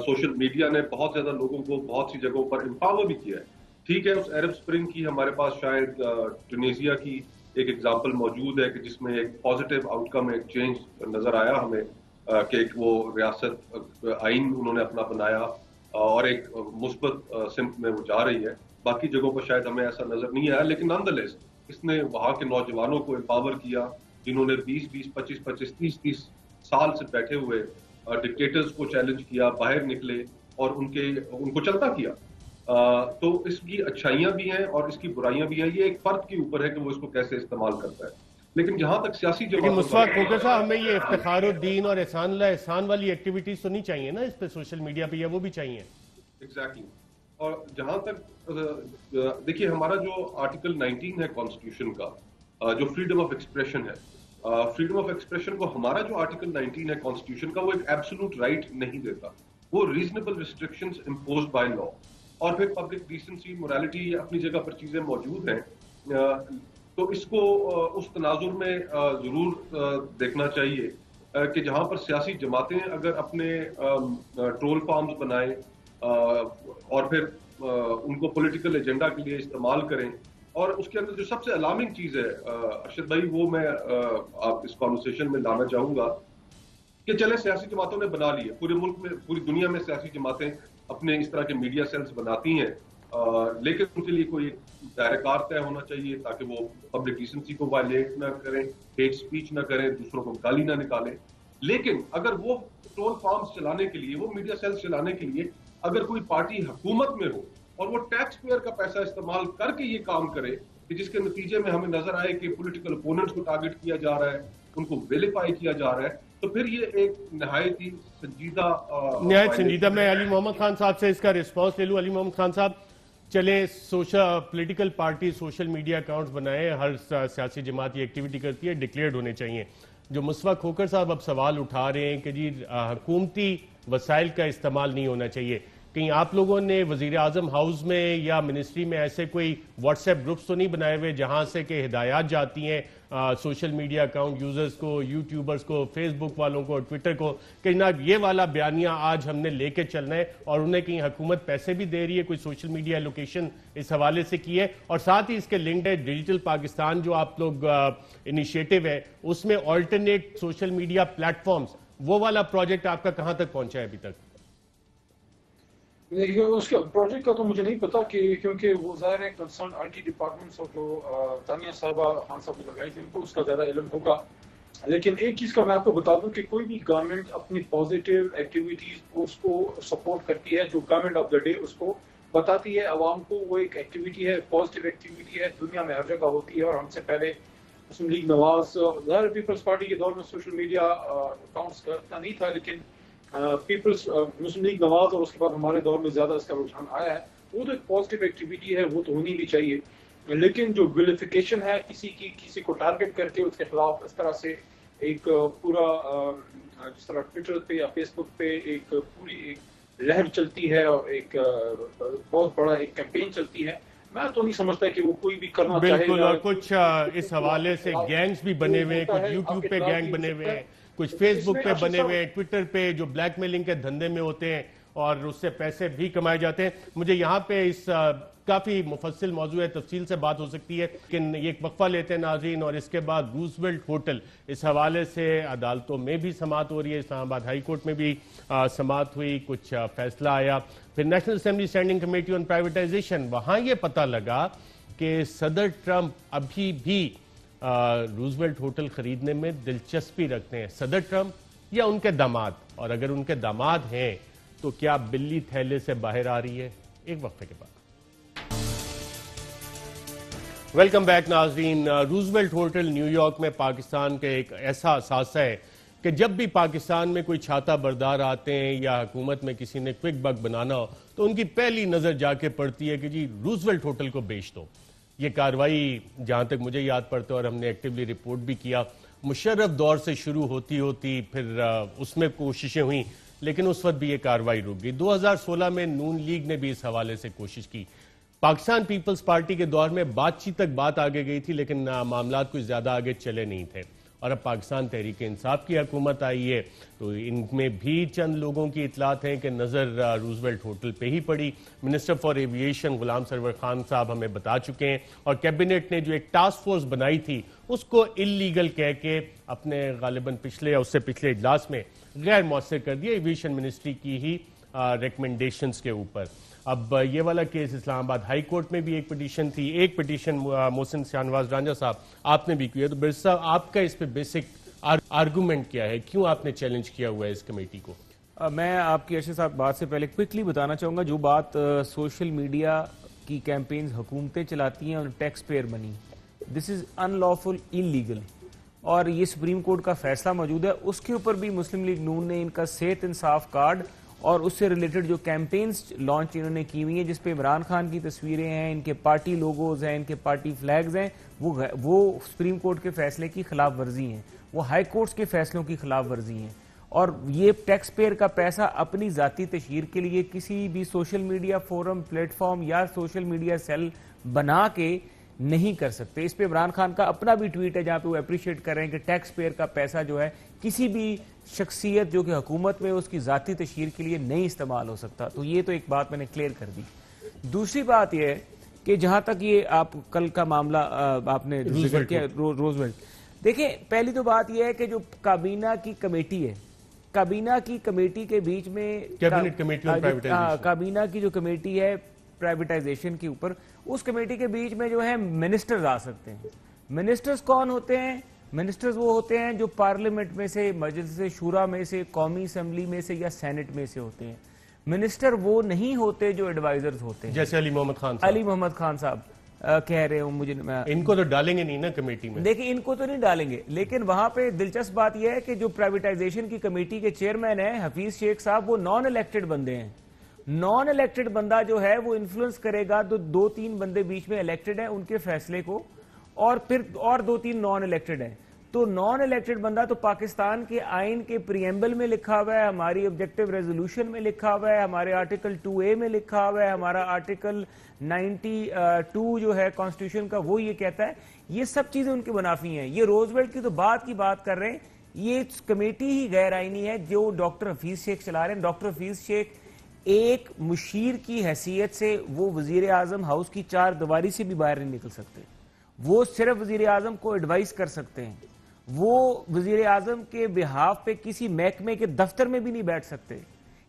سوشل میڈیا نے بہت زیادہ لوگوں کو بہت سی جگہوں پر امپاور بھی کیا ہے. ٹھیک ہے, اس عرب اسپرنگ کی ہمارے پاس شاید ٹونیزیا کی ایک ایگزامپل موجود ہے کہ جس میں ایک پازیٹیو آؤٹ کم, ایک چینج نظر آیا ہمیں کہ ایک وہ ریاست آئین انہوں نے اپنا بنایا اور ایک مثبت سمت میں وہ جا رہی ہے. باقی جگہوں پر شاید ہمیں ایسا نظر نہیں آیا, لیکن نان دا لیس اس نے وہاں کے نوجوانوں کو امپاور کیا جنہوں نے 20-20, 25-25, 30-30 سال سے بیٹھے ہوئے ڈکٹیٹرز کو چیلنج کیا, باہر نکلے اور ان کو چلتا کیا. تو اس کی اچھائیاں بھی ہیں اور اس کی برائیاں بھی ہیں. یہ ایک فرد کے اوپر ہے کہ وہ اس کو کیسے استعمال کرتا ہے. لیکن جہاں تک سیاسی مصباح کھوکھر صاحب, ہمیں یہ افتخار الدین اور احسان اللہ احسان والی ایکٹیویٹیز تو نہیں چاہیے نا اس پہ سوشل میڈیا پہ, یا وہ بھی چاہیے؟ ایگزیکٹلی. اور جہاں تک دیکھیے ہمارا جو آرٹیکل 19 ہے کانسٹیٹیوشن کا, جو فریڈم آف ایکسپریشن ہے, فریڈم آف ایکسپریشن کو ہمارا جو آرٹیکل 19 ہے کانسٹیٹیوشن کا, وہ ایک ایبسولوٹ رائٹ نہیں دیتا. وہ reasonable restrictions imposed by law. اور پھر پبلک ڈیسنسی, موریلٹی اپنی جگہ پر چیزیں موجود ہیں. تو اس کو اس تناظر میں ضرور دیکھنا چاہیے کہ جہاں پر سیاسی جماعتیں اگر اپنے ٹرول فارمز بنائیں اور پھر ان کو پولیٹیکل ایجنڈا کے لیے استعمال کریں, اور اس کے اندر جو سب سے الارمنگ چیز ہے ارشد بھائی, وہ میں آپ اس کانورسیشن میں لانا چاہوں گا کہ چلے سیاسی جماعتوں نے بنا لی ہے, پورے ملک میں پوری دنیا میں سیاسی جماعتیں اپنے اس طرح کے میڈیا سیلز بناتی ہیں, لیکن ان کے لیے کوئی دائرہ کار طے ہونا چاہیے تاکہ وہ پبلک ڈیسنسی کو وائلیٹ نہ کریں, ہیٹ اسپیچ نہ کریں, دوسروں کو گالی نہ نکالیں. لیکن اگر وہ ٹرول فارمز چلانے کے لیے, وہ میڈیا سیلز چلانے کے لیے اگر کوئی پارٹی حکومت میں ہو اور وہ ٹیکس پیئر کا پیسہ استعمال کر کے یہ کام کرے کہ جس کے نتیجے میں ہمیں نظر آئے کہ پولیٹیکل اپوننٹس کو ٹارگٹ کیا جا رہا ہے, ان کو ویلیفائی کیا جا رہا ہے, تو پھر یہ ایک نہایت ہی سنجیدہ میں علی محمد خان صاحب سے اس کا رسپانس لے لوں. علی محمد خان صاحب, چلیں political party social media accounts بنائے, ہر سیاسی جماعت یہ ایکٹیویٹی کرتی ہے, ڈکلیئرڈ ہونے چاہیے. جو مصباح کھوکھر صاحب اب سوال اٹھا رہے ہیں کہ جی حکومتی وسائل کا استعمال نہیں ہونا چاہیے, کہیں آپ لوگوں نے وزیر اعظم ہاؤس میں یا منسٹری میں ایسے کوئی واٹس ایپ گروپس تو نہیں بنائے ہوئے جہاں سے کہ ہدایات جاتی ہیں سوشل میڈیا اکاؤنٹ یوزرز کو, یوٹیوبرز کو, فیس بک والوں کو, ٹویٹر کو, کہ جناب یہ والا بیانیہ آج ہم نے لے کے چلنا ہے, اور انہیں کہیں حکومت پیسے بھی دے رہی ہے, کوئی سوشل میڈیا لوکیشن اس حوالے سے کی ہے, اور ساتھ ہی اس کے لنکڈ ہے ڈیجیٹل پاکستان جو آپ لوگ انیشیٹو ہے, اس میں alternate social media platforms, وہ والا پروجیکٹ آپ کا کہاں تک پہنچا ہے ابھی تک؟ اس کے پروجیکٹ کا تو مجھے نہیں پتا کہ کیونکہ وہ ظاہر ہے کنسرن آئی ٹی ڈپارٹمنٹس اور جو تانیہ صاحبہ خان صاحب نے لگائی تھی ان کو اس کا زیادہ علم ہوگا. لیکن ایک چیز کا میں آپ کو بتا دوں کہ کوئی بھی گورنمنٹ اپنی پازیٹیو ایکٹیویٹیز اس کو سپورٹ کرتی ہے, جو گورنمنٹ آف دا ڈے اس کو بتاتی ہے عوام کو, وہ ایک ایکٹیویٹی ہے, پازیٹیو ایکٹیویٹی ہے, دنیا میں ہر جگہ ہوتی ہے. اور ہم سے پہلے مسلم لیگ نواز, ظاہر پیپلز پارٹی کے دور میں سوشل میڈیا اکاؤنٹس کا اتنا نہیں تھا, لیکن پیپلز مسلم لیگ نواز اور اس کے بعد ہمارے دور میں زیادہ اس کا رجحان آیا ہے. وہ تو ایک پازیٹیو ایکٹیویٹی ہے, وہ تو ہونی بھی چاہیے. لیکن جو ویلیفیکیشن ہے کسی کو ٹارگٹ کر کے اس کے خلاف اس طرح سے ایک پورا جس طرح ٹویٹر پہ یا فیس بک پہ ایک پوری ایک لہر چلتی ہے اور ایک بہت بڑا ایک کیمپین چلتی ہے, میں تو نہیں سمجھتا کہ وہ کوئی بھی کرنا چاہے. بالکل, اور کچھ اس حوالے سے گینگز بھی بنے ہوئے ہیں, کچھ یوٹیوب پہ گینگ بنے ہوئے ہیں, کچھ فیس بک پہ بنے ہوئے ہیں, ٹویٹر پہ جو بلیک میلنگ کے دھندے میں ہوتے ہیں اور اس سے پیسے بھی کمائے جاتے ہیں. مجھے یہاں پہ اس کافی مفصل موضوع ہے, تفصیل سے بات ہو سکتی ہے, لیکن یہ ایک وقفہ لیتے ہیں ناظرین, اور اس کے بعد روزویلٹ ہوٹل, اس حوالے سے عدالتوں میں بھی سماعت ہو رہی ہے, اسلام آباد ہائی کورٹ میں بھی سماعت ہوئی, کچھ فیصلہ آیا, پھر national assembly standing committee on privatisation, وہاں یہ پتہ لگا کہ صدر ٹرمپ ابھی بھی روزویلٹ ہوٹل خریدنے میں دلچسپی رکھتے ہیں. صدر ٹرمپ یا ان کے داماد, اور اگر ان کے داماد ہیں تو کیا بلی تھیلے سے باہر آ رہی ہے؟ ایک وقفے کے بعد. ویلکم بیک ناظرین. روزویلٹ ہوٹل نیو یارک میں پاکستان کا ایک ایسا اثاثہ ہے کہ جب بھی پاکستان میں کوئی چھاتا بردار آتے ہیں یا حکومت میں کسی نے کوئک بک بنانا ہو تو ان کی پہلی نظر جا کے پڑتی ہے کہ جی روزویلٹ ہوٹل کو بیچ دو. یہ کارروائی جہاں تک مجھے یاد پڑتا ہے اور ہم نے ایکٹیولی رپورٹ بھی کیا, مشرف دور سے شروع ہوتی پھر اس میں کوششیں ہوئیں, لیکن اس وقت بھی یہ کارروائی رک گئی. 2016 میں نون لیگ نے بھی اس حوالے سے کوشش کی. پاکستان پیپلز پارٹی کے دور میں بات چیت تک بات آگے گئی تھی, لیکن معاملات کچھ زیادہ آگے چلے نہیں تھے, اور اب پاکستان تحریک انصاف کی حکومت آئی ہے تو ان میں بھی چند لوگوں کی اطلاعات ہیں کہ نظر روزویلٹ ہوٹل پہ ہی پڑی. Minister for aviation Ghulam Sarwar Khan صاحب ہمیں بتا چکے ہیں, اور کیبنٹ نے جو ایک ٹاسک فورس بنائی تھی اس کو اللیگل کہہ کے اپنے غالباً پچھلے یا اس سے پچھلے اجلاس میں غیر مؤثر کر دیا ایویشن منسٹری کی ہی ریکمنڈیشنز کے اوپر. اب یہ والا کیس اسلام آباد ہائی کورٹ میں بھی ایک پٹیشن تھی, ایک پٹیشن محسن شاہنواز رانجھا صاحب آپ نے بھی کی ہے, تو برس صاحب آپ کا اس پہ بیسک آرگومنٹ کیا ہے, کیوں آپ نے چیلنج کیا ہوا ہے اس کمیٹی کو؟ میں آپ کی ارشد صاحب بات سے پہلے کوئکلی بتانا چاہوں گا, جو بات سوشل میڈیا کی کیمپینز حکومتیں چلاتی ہیں اور ٹیکس پیئر بنی, دس از ان لافل انلیگل, اور یہ سپریم کورٹ کا فیصلہ موجود ہے. اس کے اوپر بھی مسلم لیگ نون نے ان کا صحت انصاف کارڈ اور اس سے ریلیٹڈ جو کیمپینز لانچ انہوں نے کی ہوئی ہیں جس پہ عمران خان کی تصویریں ہیں, ان کے پارٹی لوگوز ہیں, ان کے پارٹی فلیگز ہیں, وہ سپریم کورٹ کے فیصلے کی خلاف ورزی ہیں, وہ ہائی کورٹس کے فیصلوں کی خلاف ورزی ہیں, اور یہ ٹیکس پیئر کا پیسہ اپنی ذاتی تشہیر کے لیے کسی بھی social media forum plate form یا سوشل میڈیا سیل بنا کے نہیں کر سکتے. اس پہ عمران خان کا اپنا بھی ٹویٹ ہے جہاں پہ وہ اپریشیٹ کر رہے ہیں کہ ٹیکس پیئر کا پیسہ جو ہے کسی بھی شخصیت جو کہ حکومت میں اس کی ذاتی تشہیر کے لیے نہیں استعمال ہو سکتا. تو یہ تو ایک بات میں نے کلیئر کر دی. دوسری بات یہ ہے کہ جہاں تک یہ آپ کل کا معاملہ آپ نے ذکر کیا روزویلٹ, دیکھیں پہلی تو بات یہ ہے کہ جو کابینہ کی کمیٹی ہے, کابینہ کی کمیٹی کے بیچ میں کابینہ کی جو کمیٹی ہے پرائیویٹائزیشن کے اوپر, اس کمیٹی کے بیچ میں جو ہے منسٹرز آ سکتے ہیں. منسٹرز کون ہوتے ہیں؟ منسٹرز وہ ہوتے ہیں جو پارلیمنٹ میں سے, مجلس شورا میں سے, قومی اسمبلی میں سے یا سینٹ میں سے ہوتے ہیں. منسٹر وہ نہیں ہوتے جو ایڈوائزرز ہوتے ہیں, جیسے علی محمد خان صاحب کہہ رہے ہوں. مجھے ان کو تو ڈالیں گے نہیں نا کمیٹی میں, دیکھیں ان کو تو نہیں ڈالیں گے, لیکن وہاں پہ دلچسپ بات یہ ہے کہ جو پرائیویٹائزیشن کی کمیٹی کے چیئرمین ہیں حفیظ شیخ صاحب, وہ نان الیکٹڈ بندے ہیں. نان الیکٹڈ بندہ جو ہے وہ انفلوئنس کرے گا تو 2-3 بندے بیچ میں الیکٹڈ ہیں ان کے فیصلے کو, اور پھر اور 2-3 نان الیکٹڈ ہیں. تو نان الیکٹڈ بندہ تو پاکستان کے آئین کے پریمبل میں لکھا ہوا ہے, ہماری آبجیکٹو ریزولوشن میں لکھا ہوا ہے, ہمارے آرٹیکل 2A میں لکھا ہوا ہے, ہمارا آرٹیکل 92 جو ہے کانسٹیٹیوشن کا وہ یہ کہتا ہے. یہ سب چیزیں ان کے منافی ہیں. یہ روزویلٹ کی تو بات کر رہے ہیں, یہ کمیٹی ہی غیر آئینی ہے جو ڈاکٹر حفیظ شیخ چلا رہے ہیں. ڈاکٹر حفیظ شیخ ایک مشیر کی حیثیت سے وہ وزیر اعظم ہاؤس کی 4 دیواری سے بھی باہر نہیں نکل سکتے. وہ صرف وزیر اعظم کو ایڈوائز کر سکتے ہیں, وہ وزیر اعظم کے بہاف پہ کسی محکمے کے دفتر میں بھی نہیں بیٹھ سکتے.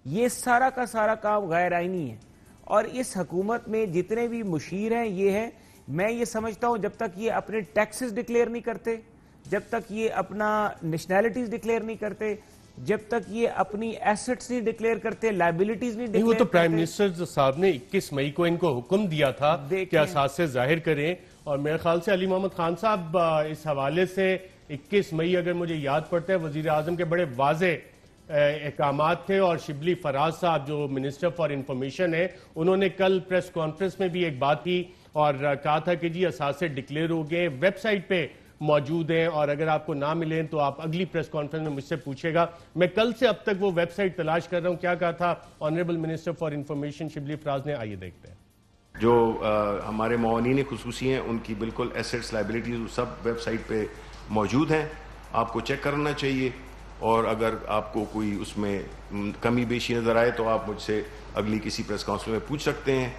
یہ سارا کا سارا کام غیر آئینی ہے, اور اس حکومت میں جتنے بھی مشیر ہیں یہ ہیں. میں یہ سمجھتا ہوں جب تک یہ اپنے ٹیکسز ڈکلیئر نہیں کرتے, جب تک یہ اپنا نیشنلٹیز ڈکلیئر نہیں کرتے, جب تک یہ اپنی ایسٹس نہیں ڈکلیئر کرتے, لائبلٹیز نہیں ڈکلیئر کرتے. وہ تو پرائم منسٹر صاحب نے 21 مئی کو ان کو حکم دیا تھا کہ اثاثے ظاہر کریں, اور میرے خیال سے علی محمد خان صاحب اس حوالے سے 21 مئی اگر مجھے یاد پڑتا ہے وزیر اعظم کے بڑے واضح احکامات تھے, اور شبلی فراز صاحب جو منسٹر فار انفارمیشن ہے انہوں نے کل پریس کانفرنس میں بھی ایک بات کی اور کہا تھا کہ جی اثاثے ڈکلیئر ہو گئے, ویب سائٹ پہ موجود ہیں, اور اگر آپ کو نہ ملیں تو آپ اگلی پریس کانفرنس میں مجھ سے پوچھے گا. میں کل سے اب تک وہ ویب سائٹ تلاش کر رہا ہوں. کیا کہا تھا honourable minister for information Shibli Faraz نے, آئیے دیکھتے ہیں. جو ہمارے معاونین خصوصی ہیں ان کی بالکل ایسٹس لائبلٹیز سب ویب سائٹ پہ موجود ہیں, آپ کو چیک کرنا چاہیے, اور اگر آپ کو کوئی اس میں کمی بیشی نظر آئے تو آپ مجھ سے اگلی کسی پریس کانفرنس میں پوچھ سکتے ہیں.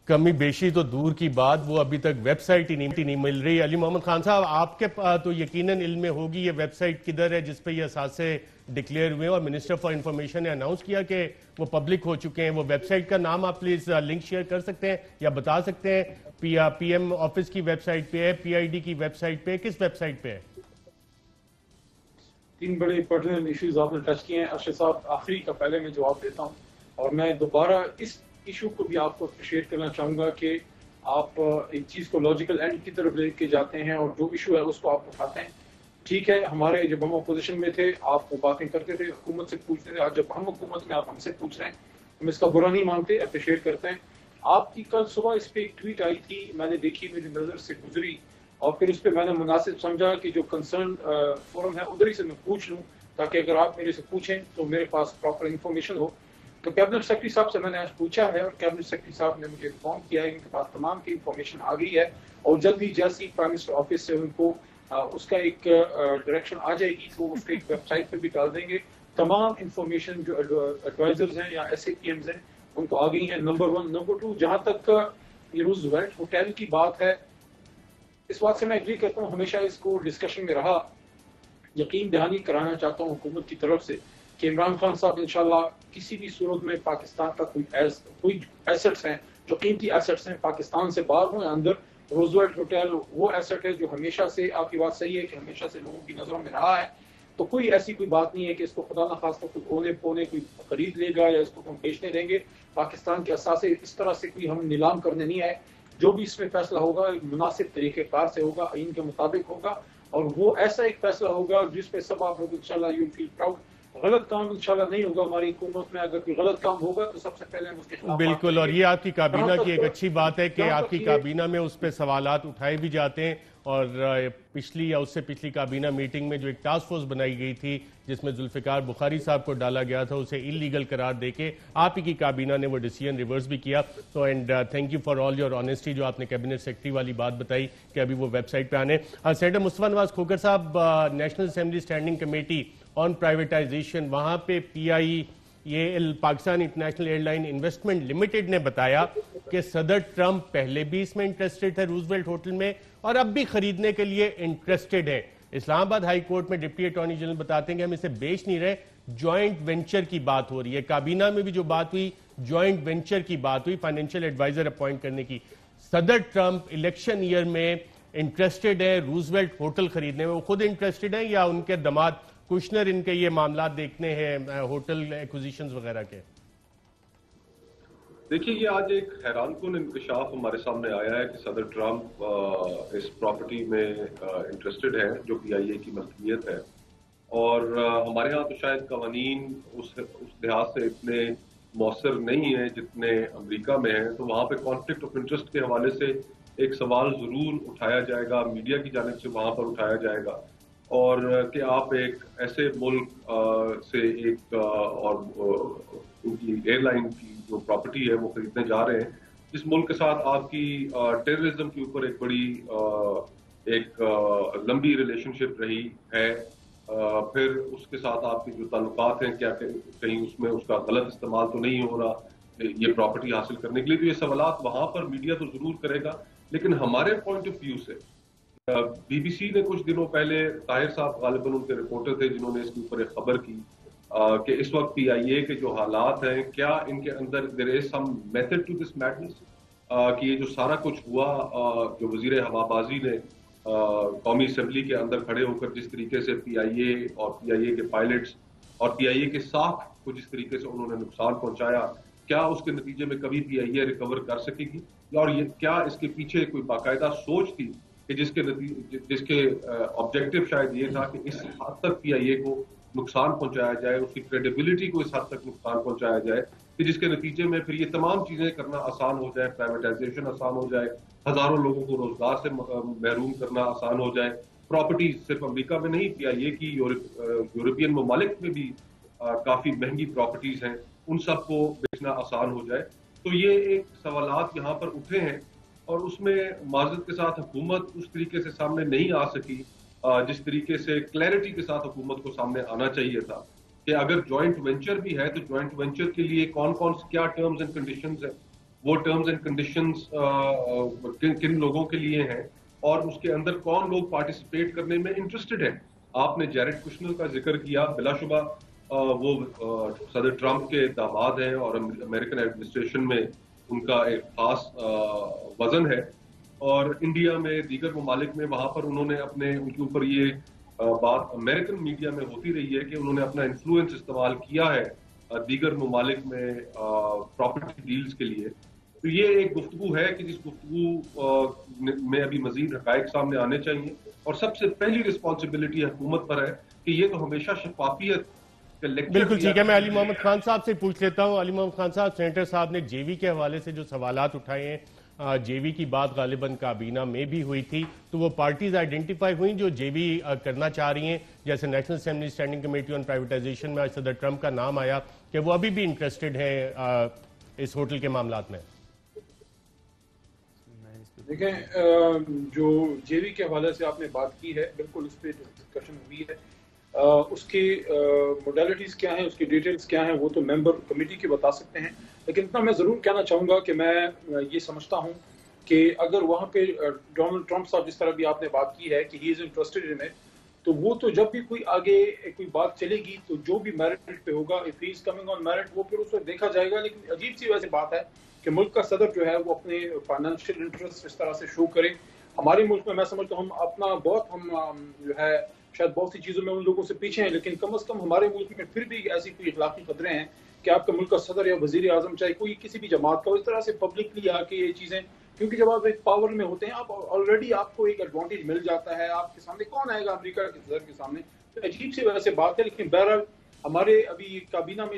کمی بیشی تو دور کی بات، وہ ابھی تک ویب سائٹ ہی نہیں مل رہی. علی محمد خان صاحب، آپ کے تو یقیناً علم میں ہوگی یہ ویب سائٹ کدھر ہے جس پہ یہ اثاثے ڈکلیئر ہوئے، اور منسٹر فار انفارمیشن نے اناؤنس کیا کہ وہ پبلک ہو چکے ہیں. وہ ویب سائٹ کا نام آپ پلیز لنک شیئر کر سکتے ہیں یا بتا سکتے ہیں؟ پی ایم آفس کی ویب سائٹ پہ ہے، پی آئی ڈی کی ویب سائٹ پہ، کس ویب سائٹ پہ ہے؟ تین بڑے پرٹیننٹ ایشوز آپ نے ٹچ کیے ہیں ارشد صاحب. آخری کا پہلے میں جواب دیتا ہوں، اور میں دوبارہ اس ایشو کو بھی آپ کو اپریشیٹ کرنا چاہوں گا کہ آپ ایک چیز کو لاجیکل اینڈ کی طرف لے کے جاتے ہیں اور جو ایشو ہے اس کو آپ اٹھاتے ہیں. ٹھیک ہے، ہمارے جب ہم اپوزیشن میں تھے آپ وہ باتیں کرتے تھے، حکومت سے پوچھتے تھے. آج جب ہم حکومت میں آپ ہم سے پوچھ رہے ہیں، ہم اس کا برا نہیں مانتے، اپریشیٹ کرتے ہیں. آپ کی کل صبح اس پہ ایک ٹویٹ آئی تھی، میں نے دیکھی، میری نظر سے گزری، اور پھر اس پہ میں نے مناسب سمجھا کہ جو کنسرن فورم ہے ادھر ہی سے میں پوچھ لوں، تاکہ اگر آپ میرے سے پوچھیں تو میرے پاس پراپر انفارمیشن ہو. تو کیبنٹ سیکرٹری صاحب سے میں نے آج پوچھا ہے، اور کیبنٹ سیکرٹری صاحب نے مجھے انفارم کیا ہے ان کے پاس تمام کی انفارمیشن آ گئی ہے، اور جلد ہی جیسی پرائم منسٹر آفس سے ان کو اس کا ایک ڈائریکشن آ جائے گی تو وہ اس کو ایک ویب سائٹ پہ بھی ڈال دیں گے. تمام انفارمیشن جو ایڈوائزرز ہیں یا ایس اے پی ایمز ہیں ان کو آ گئی ہیں. نمبر 1. نمبر 2، جہاں تک یہ روزویلٹ ہوٹل کی بات ہے، اس بات سے میں ایگری کرتا ہوں، ہمیشہ اس کو ڈسکشن میں رہا. یقین دہانی کرانا چاہتا ہوں حکومت کی طرف سے کہ عمران خان صاحب انشاءاللہ کسی بھی صورت میں پاکستان کا کوئی ایسٹس ہیں جو قیمتی ایسٹس ہیں پاکستان سے باہر ہوں یا اندر، روزویلٹ ہوٹل وہ ایسٹ ہے جو ہمیشہ سے، آپ کی بات صحیح ہے کہ ہمیشہ سے لوگوں کی نظروں میں رہا ہے. تو کوئی ایسی کوئی بات نہیں ہے کہ اس کو خدا نخواستہ کوئی اونے پونے کوئی خرید لے گا یا اس کو ہم بیچنے دیں گے. پاکستان کے اثاثے اس طرح سے کوئی ہم نیلام کرنے نہیں آئے. جو بھی اس میں فیصلہ ہوگا مناسب طریقہ کار سے ہوگا، آئین کے مطابق ہوگا، اور وہ ایسا ایک فیصلہ ہوگا جس پہ سب آپ لوگ انشاءاللہ یو فیل پراؤڈ. غلط کام انشاءاللہ نہیں ہوگا ہماری حکومت میں. اگر کوئی غلط کام ہوگا تو سب سے پہلے ہم اس کے خلاف بالکل. اور یہ آپ کی کابینہ کی ایک اچھی بات ہے کہ آپ کی کابینہ میں اس پہ سوالات اٹھائے بھی جاتے ہیں، اور پچھلی یا اس سے پچھلی کابینہ میٹنگ میں جو ایک ٹاسک فورس بنائی گئی تھی جس میں ذوالفقار بخاری صاحب کو ڈالا گیا تھا، اسے انلیگل قرار دے کے آپ ہی کی کابینہ نے وہ ڈیسیژن ریورس بھی کیا. تو and thank you for all your honesty, جو آپ نے کیبنٹ سیکرٹری والی بات بتائی کہ ابھی وہ ویب سائٹ پہ آنے. سینیٹر مصطفیٰ نواز کھوکھر صاحب، national assembly standing committee on privatisation, وہاں پہ P I A Pakistan international airline investment limited نے بتایا کہ صدر ٹرمپ پہلے بھی اس میں انٹرسٹڈ تھے روزویلٹ ہوٹل میں، اور اب بھی خریدنے کے لیے انٹرسٹڈ ہے. اسلام آباد ہائی کورٹ میں ڈپٹی اٹارنی جنرل بتاتے ہیں کہ ہم اسے بیچ نہیں رہے، جوائنٹ وینچر کی بات ہو رہی ہے. کابینہ میں بھی جو بات ہوئی جوائنٹ وینچر کی بات ہوئی، فائنینشیل ایڈوائزر اپوائنٹ کرنے کی. صدر ٹرمپ الیکشن ایئر میں انٹرسٹڈ ہے روزویلٹ ہوٹل خریدنے میں، وہ خود انٹرسٹڈ ہیں یا ان کے دماد کشنر ان کے یہ معاملات دیکھنے ہیں ہوٹل ایکوزیشنز وغیرہ کے؟ دیکھیے، یہ آج ایک حیران کن انکشاف ہمارے سامنے آیا ہے کہ صدر ٹرمپ اس پراپرٹی میں انٹرسٹڈ ہے جو پی آئی اے کی ملکیت ہے، اور ہمارے ہاں تو شاید قوانین اس لحاظ سے اتنے مؤثر نہیں ہیں جتنے امریکہ میں ہیں. تو وہاں پہ کانفلکٹ آف انٹرسٹ کے حوالے سے ایک سوال ضرور اٹھایا جائے گا، میڈیا کی جانب سے وہاں پر اٹھایا جائے گا، اور کہ آپ ایک ایسے ملک سے ایک اور ان کی ایئر لائن کی جو پراپرٹی ہے وہ خریدنے جا رہے ہیں جس ملک کے ساتھ آپ کی ٹیررزم کے اوپر ایک بڑی ایک لمبی ریلیشن شپ رہی ہے. پھر اس کے ساتھ آپ کے جو تعلقات ہیں، کیا کہیں اس میں اس کا غلط استعمال تو نہیں ہو رہا یہ پراپرٹی حاصل کرنے کے لیے. تو یہ سوالات وہاں پر میڈیا تو ضرور کرے گا، لیکن ہمارے پوائنٹ آف ویو سے بی بی سی نے کچھ دنوں پہلے، طاہر صاحب غالباً ان کے رپورٹر تھے جنہوں نے اس کے اوپر ایک خبر کی کہ اس وقت پی آئی اے کے جو حالات ہیں، کیا ان کے اندر there is some method to this madness, کہ یہ جو سارا کچھ ہوا، جو وزیر ہوا بازی نے قومی اسمبلی کے اندر کھڑے ہو کر جس طریقے سے پی آئی اے اور پی آئی اے کے پائلٹس اور پی آئی اے کے ساتھ کو جس طریقے سے انہوں نے نقصان پہنچایا، کیا اس کے نتیجے میں کبھی پی آئی اے ریکور کر سکے گی؟ اور یہ کیا اس کے پیچھے کوئی باقاعدہ سوچ تھی کہ جس کے آبجیکٹو شاید یہ تھا کہ اس حد تک پی آئی اے کو نقصان پہنچایا جائے، اس کی کریڈیبلٹی کو اس حد تک نقصان پہنچایا جائے کہ جس کے نتیجے میں پھر یہ تمام چیزیں کرنا آسان ہو جائے، پرائیویٹائزیشن آسان ہو جائے، ہزاروں لوگوں کو روزگار سے محروم کرنا آسان ہو جائے. پراپرٹی صرف امریکہ میں نہیں، پی آئی اے کی یورپین ممالک میں بھی کافی مہنگی پراپرٹیز ہیں، ان سب کو بیچنا آسان ہو جائے. تو یہ ایک سوالات یہاں پر اٹھے ہیں، اور اس میں معذرت کے ساتھ حکومت اس طریقے سے سامنے نہیں آ سکی جس طریقے سے کلیئرٹی کے ساتھ حکومت کو سامنے آنا چاہیے تھا کہ اگر جوائنٹ وینچر بھی ہے تو جوائنٹ وینچر کے لیے کون کون کیا ٹرمز اینڈ کنڈیشنز ہیں. وہ ٹرمز اینڈ کنڈیشنز کن لوگوں کے لیے ہیں اور اس کے اندر کون لوگ پارٹیسپیٹ کرنے میں انٹرسٹڈ ہیں. آپ نے جیریڈ کشنر کا ذکر کیا, بلا شبہ وہ صدر ٹرمپ کے داماد ہیں اور امریکن ایڈمنسٹریشن میں ان کا ایک خاص وزن ہے, اور انڈیا میں دیگر ممالک میں وہاں پر انہوں نے اپنے ان کے اوپر یہ بات امریکن میڈیا میں ہوتی رہی ہے کہ انہوں نے اپنا انفلوئنس استعمال کیا ہے دیگر ممالک میں پراپرٹی ڈیلز کے لیے. تو یہ ایک گفتگو ہے کہ جس گفتگو میں ابھی مزید حقائق سامنے آنے چاہیے, اور سب سے پہلی رسپانسبلٹی حکومت پر ہے کہ یہ تو ہمیشہ شفافیت. بالکل ٹھیک ہے, میں علی محمد خان صاحب سے پوچھ لیتا ہوں. علی محمد خان صاحب, سینیٹر صاحب نے جے وی کے حوالے سے جو سوالات اٹھائے ہیں, جے وی کی بات غالباً کابینہ میں بھی ہوئی تھی, تو وہ پارٹیز آئیڈینٹیفائی ہوئیں جو جے وی کرنا چاہ رہی ہیں, جیسے national assembly standing committee on privatisation میں آج صدر ٹرمپ کا نام آیا کہ وہ ابھی بھی انٹرسٹڈ ہیں اس ہوٹل کے معاملات میں. دیکھیں, جو جے وی کے حوالے سے آپ نے بات کی ہے, بالکل اس پہ ڈسکشن ہوئی ہے. اس کی موڈیلٹیز کیا ہیں, اس کی ڈیٹیلز کیا ہیں, وہ تو ممبر کمیٹی کے بتا سکتے ہیں. لیکن اتنا میں ضرور کہنا چاہوں گا کہ میں یہ سمجھتا ہوں کہ اگر وہاں پہ ڈونلڈ ٹرمپ صاحب جس طرح بھی آپ نے بات کی ہے کہ ہی از انٹرسٹڈ ان اٹ, تو وہ تو جب بھی کوئی آگے کوئی بات چلے گی تو جو بھی میرٹ پہ ہوگا, if he is coming on merit, وہ پھر اس وقت دیکھا جائے گا. لیکن عجیب سی ویسے بات ہے کہ ملک کا صدر جو ہے وہ اپنے فائنینشیل انٹرسٹ اس طرح سے شو کرے. ہمارے ملک میں سمجھتا ہوں ہم اپنا ہم جو ہے شاید بہت سی چیزوں میں ان لوگوں سے پیچھے ہیں, لیکن کم از کم ہمارے ملک میں پھر بھی ایسی کوئی اخلاقی قدریں ہیں کہ آپ کا ملک کا صدر یا وزیر اعظم, چاہے کوئی کسی بھی جماعت کا, اس طرح سے پبلکلی آ کے یہ چیزیں, کیونکہ جب آپ ایک پاور میں ہوتے ہیں آپ آلریڈی آپ کو ایک ایڈوانٹیج مل جاتا ہے. آپ کے سامنے کون آئے گا امریکہ کے صدر کے سامنے؟ تو عجیب سی وجہ سے بات ہے. لیکن بہرحال ہمارے ابھی کابینہ میں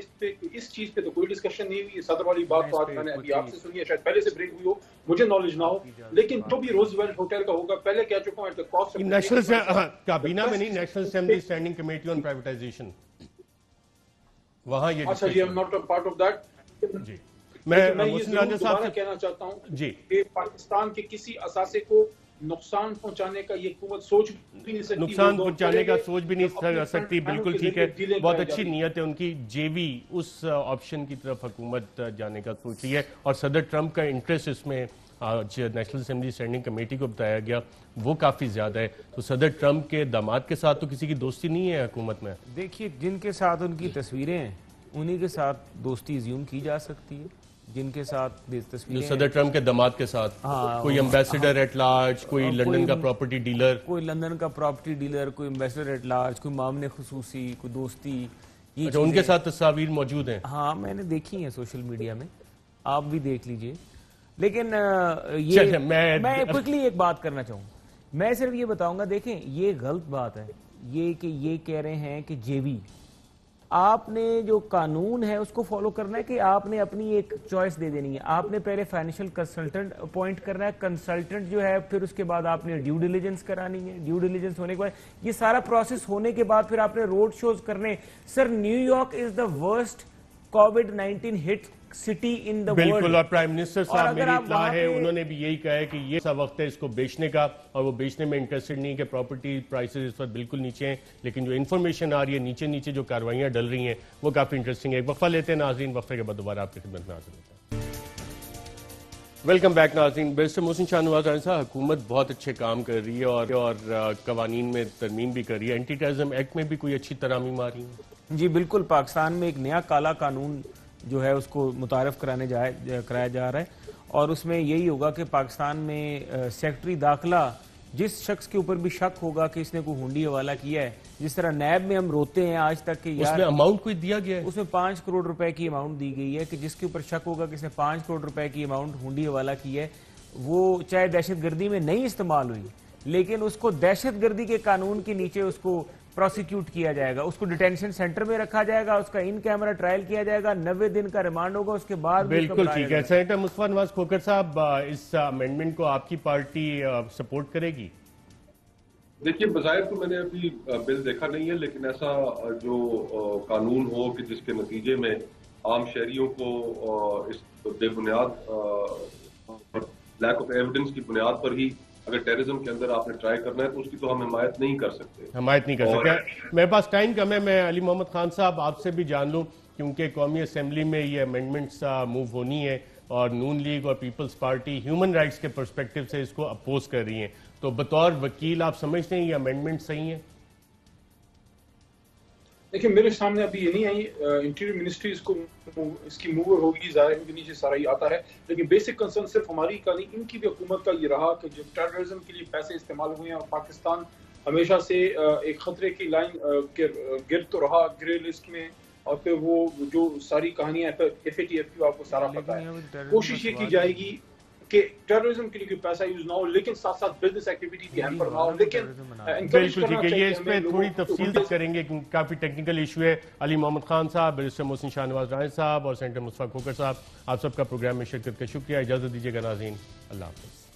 اس چیز پہ تو کوئی ڈسکشن نہیں ہوئی. صدر والی بات تو آج میں نے ابھی آپ سے سنی ہے, شاید پہلے سے بریک ہوئی ہو, مجھے نالج نہ ہو. لیکن جو بھی روز ویلٹ ہوٹل کا ہوگا, پہلے کہہ چکا ہوں, کاسٹ نیشنل کابینہ میں نہیں, national assembly standing committee on privatisation, وہاں یہ اچھا جی, I'm not a part of that. جی, میں یہ دوبارہ کہنا چاہتا ہوں کہ پاکستان کے کسی اثاثے کو نقصان پہنچانے کا یہ حکومت سوچ بھی نہیں سکتی, نقصان پہنچانے کا سوچ بھی نہیں سکتی. بالکل ٹھیک ہے, بہت اچھی نیت ہے ان کی. جے وی اس آپشن کی طرف حکومت جانے کا سوچ رہی ہے, اور صدر ٹرمپ کا انٹرسٹ اس میں نیشنل اسمبلی اسٹینڈنگ کمیٹی کو بتایا گیا وہ کافی زیادہ ہے. تو صدر ٹرمپ کے داماد کے ساتھ تو کسی کی دوستی نہیں ہے حکومت میں. دیکھیے, جن کے ساتھ ان کی تصویریں ہیں انہی کے ساتھ دوستی زیوم کی جا سکتی ہے, جن کے ساتھ تصویریں صدر ٹرمپ کے داماد کے ساتھ, کوئی ایمبیسڈر ایٹ لارج, کوئی لندن کا پراپرٹی ڈیلر, کوئی ایمبیسڈر ایٹ لارج, کوئی معاملے خصوصی, کوئی دوستی, اچھا ان کے ساتھ تصاویر موجود ہیں. ہاں, میں نے دیکھی ہیں سوشل میڈیا میں, آپ بھی دیکھ لیجئے. لیکن میں کوئکلی ایک بات کرنا چاہوں, میں صرف یہ بتاؤں گا, دیکھیں یہ غلط بات ہے یہ کہ یہ کہہ رہے ہیں کہ جے وی, آپ نے جو قانون ہے اس کو فالو کرنا ہے کہ آپ نے اپنی ایک چوائس دے دینی ہے. آپ نے پہلے فائنینشیل کنسلٹنٹ اپوائنٹ کرنا ہے, کنسلٹنٹ جو ہے پھر اس کے بعد آپ نے ڈیو ڈیلیجنس کرانی ہے, ڈیو ڈیلیجنس ہونے کے بعد یہ سارا پروسیس ہونے کے بعد پھر آپ نے روڈ شوز کرنے. Sir, New York is the worst کووڈ-19 hit city in the world. بالکل, اور پرائم منسٹر صاحب میری اطلاع ہے انہوں نے بھی یہی کہا ہے کہ یہ سا وقت ہے اس کو بیچنے کا, اور وہ بیچنے میں انٹرسٹڈ نہیں کہ پراپرٹی پرائسز اس وقت بالکل نیچے ہیں, لیکن جو انفارمیشن آ رہی ہے نیچے نیچے جو کاروائیاں ڈل رہی ہیں وہ کافی انٹرسٹنگ ہے. ایک وقفہ لیتے ہیں ناظرین, وقفے کے بعد دوبارہ آپ کی خدمت میں حاضر ہوتا ہے. ویلکم بیک ناظرین. بیرسٹر محسن شاہ نواز صاحب, حکومت بہت اچھے کام کر رہی ہے اور قوانین میں ترمیم بھی کر رہی ہے. اینٹی ٹیررزم ایکٹ میں بھی کوئی اچھی ترامیم آ رہی ہے؟ جی بالکل, پاکستان میں ایک نیا کالا قانون جو ہے اس کو متعارف کرایا جا رہا ہے, اور اس میں یہی ہوگا کہ پاکستان میں سیکٹری داخلہ جس شخص کے اوپر بھی شک ہوگا کہ اس نے کوئی ہنڈی حوالہ کیا ہے, جس طرح نیب میں ہم روتے ہیں آج تک کہ اس میں اماؤنٹ کوئی دیا گیا ہے, اس میں 5 کروڑ روپے کی اماؤنٹ دی گئی ہے کہ جس کے اوپر شک ہوگا کہ اس نے 5 کروڑ روپے کی اماؤنٹ ہنڈی حوالہ کی ہے, وہ چاہے دہشت گردی میں نہیں استعمال ہوئی لیکن اس کو دہشت گردی کے قانون کے نیچے اس کو پروسیکیوٹ کیا جائے گا, اس کو ڈیٹینشن سینٹر میں رکھا جائے گا, اس کا ان کیمرہ ٹرائل کیا جائے گا, 90 دن کا ریمانڈ ہوگا, اس کے بعد بالکل ٹھیک ہے. سینیٹر مصطفیٰ نواز کھوکھر صاحب, اس امینڈمنٹ کو آپ کی پارٹی سپورٹ کرے گی؟ دیکھیے, بظاہر تو میں نے ابھی بل دیکھا نہیں ہے, لیکن ایسا جو قانون ہو کہ جس کے نتیجے میں عام شہریوں کو اس بے بنیاد لیک آف ایویڈنس کی بنیاد پر ہی اگر ٹیررزم کے اندر آپ نے ٹرائی کرنا ہے تو اس کی تو ہم حمایت نہیں کر سکتے. میرے پاس ٹائم کم ہے, میں علی محمد خان صاحب آپ سے بھی جان لوں, کیونکہ قومی اسمبلی میں یہ امینڈمنٹس موو ہونی ہے, اور نون لیگ اور پیپلز پارٹی ہیومن رائٹس کے پرسپیکٹو سے اس کو اپوز کر رہی ہیں. تو بطور وکیل آپ سمجھتے ہیں یہ امینڈمنٹ صحیح ہے؟ دیکھیں میرے سامنے ابھی یہ نہیں آئی, انٹیریئر منسٹری اس کی موور ہوگی, ظاہر ان کے نیچے سارا ہی آتا ہے, لیکن بیسک کنسرن صرف ہماری کا نہیں ان کی بھی حکومت کا یہ رہا کہ جب ٹیررزم کے لیے پیسے استعمال ہوئے ہیں اور پاکستان ہمیشہ سے ایک خطرے کی لائن گر تو رہا گرے لسٹ میں, اور پھر وہ جو ساری کہانیاں FATF آپ کو سارا پتا ہے, کوشش یہ کی جائے گی کہ ٹیررزم کے لیے پیسہ یوز نہ ہو, لیکن ساتھ ساتھ بزنس ایکٹیویٹی بھی ہیمپر نہ ہو. لیکن بالکل ٹھیک ہے, یہ اس پہ تھوڑی تفصیل کریں گے, کافی ٹیکنیکل ایشو ہے. علی محمد خان صاحب, بیرسٹر محسن شاہ نواز رائے صاحب اور سینیٹر مصطفیٰ کھوکھر صاحب, آپ سب کا پروگرام میں شرکت کا شکریہ. اجازت دیجیے گا ناظرین, اللہ حافظ.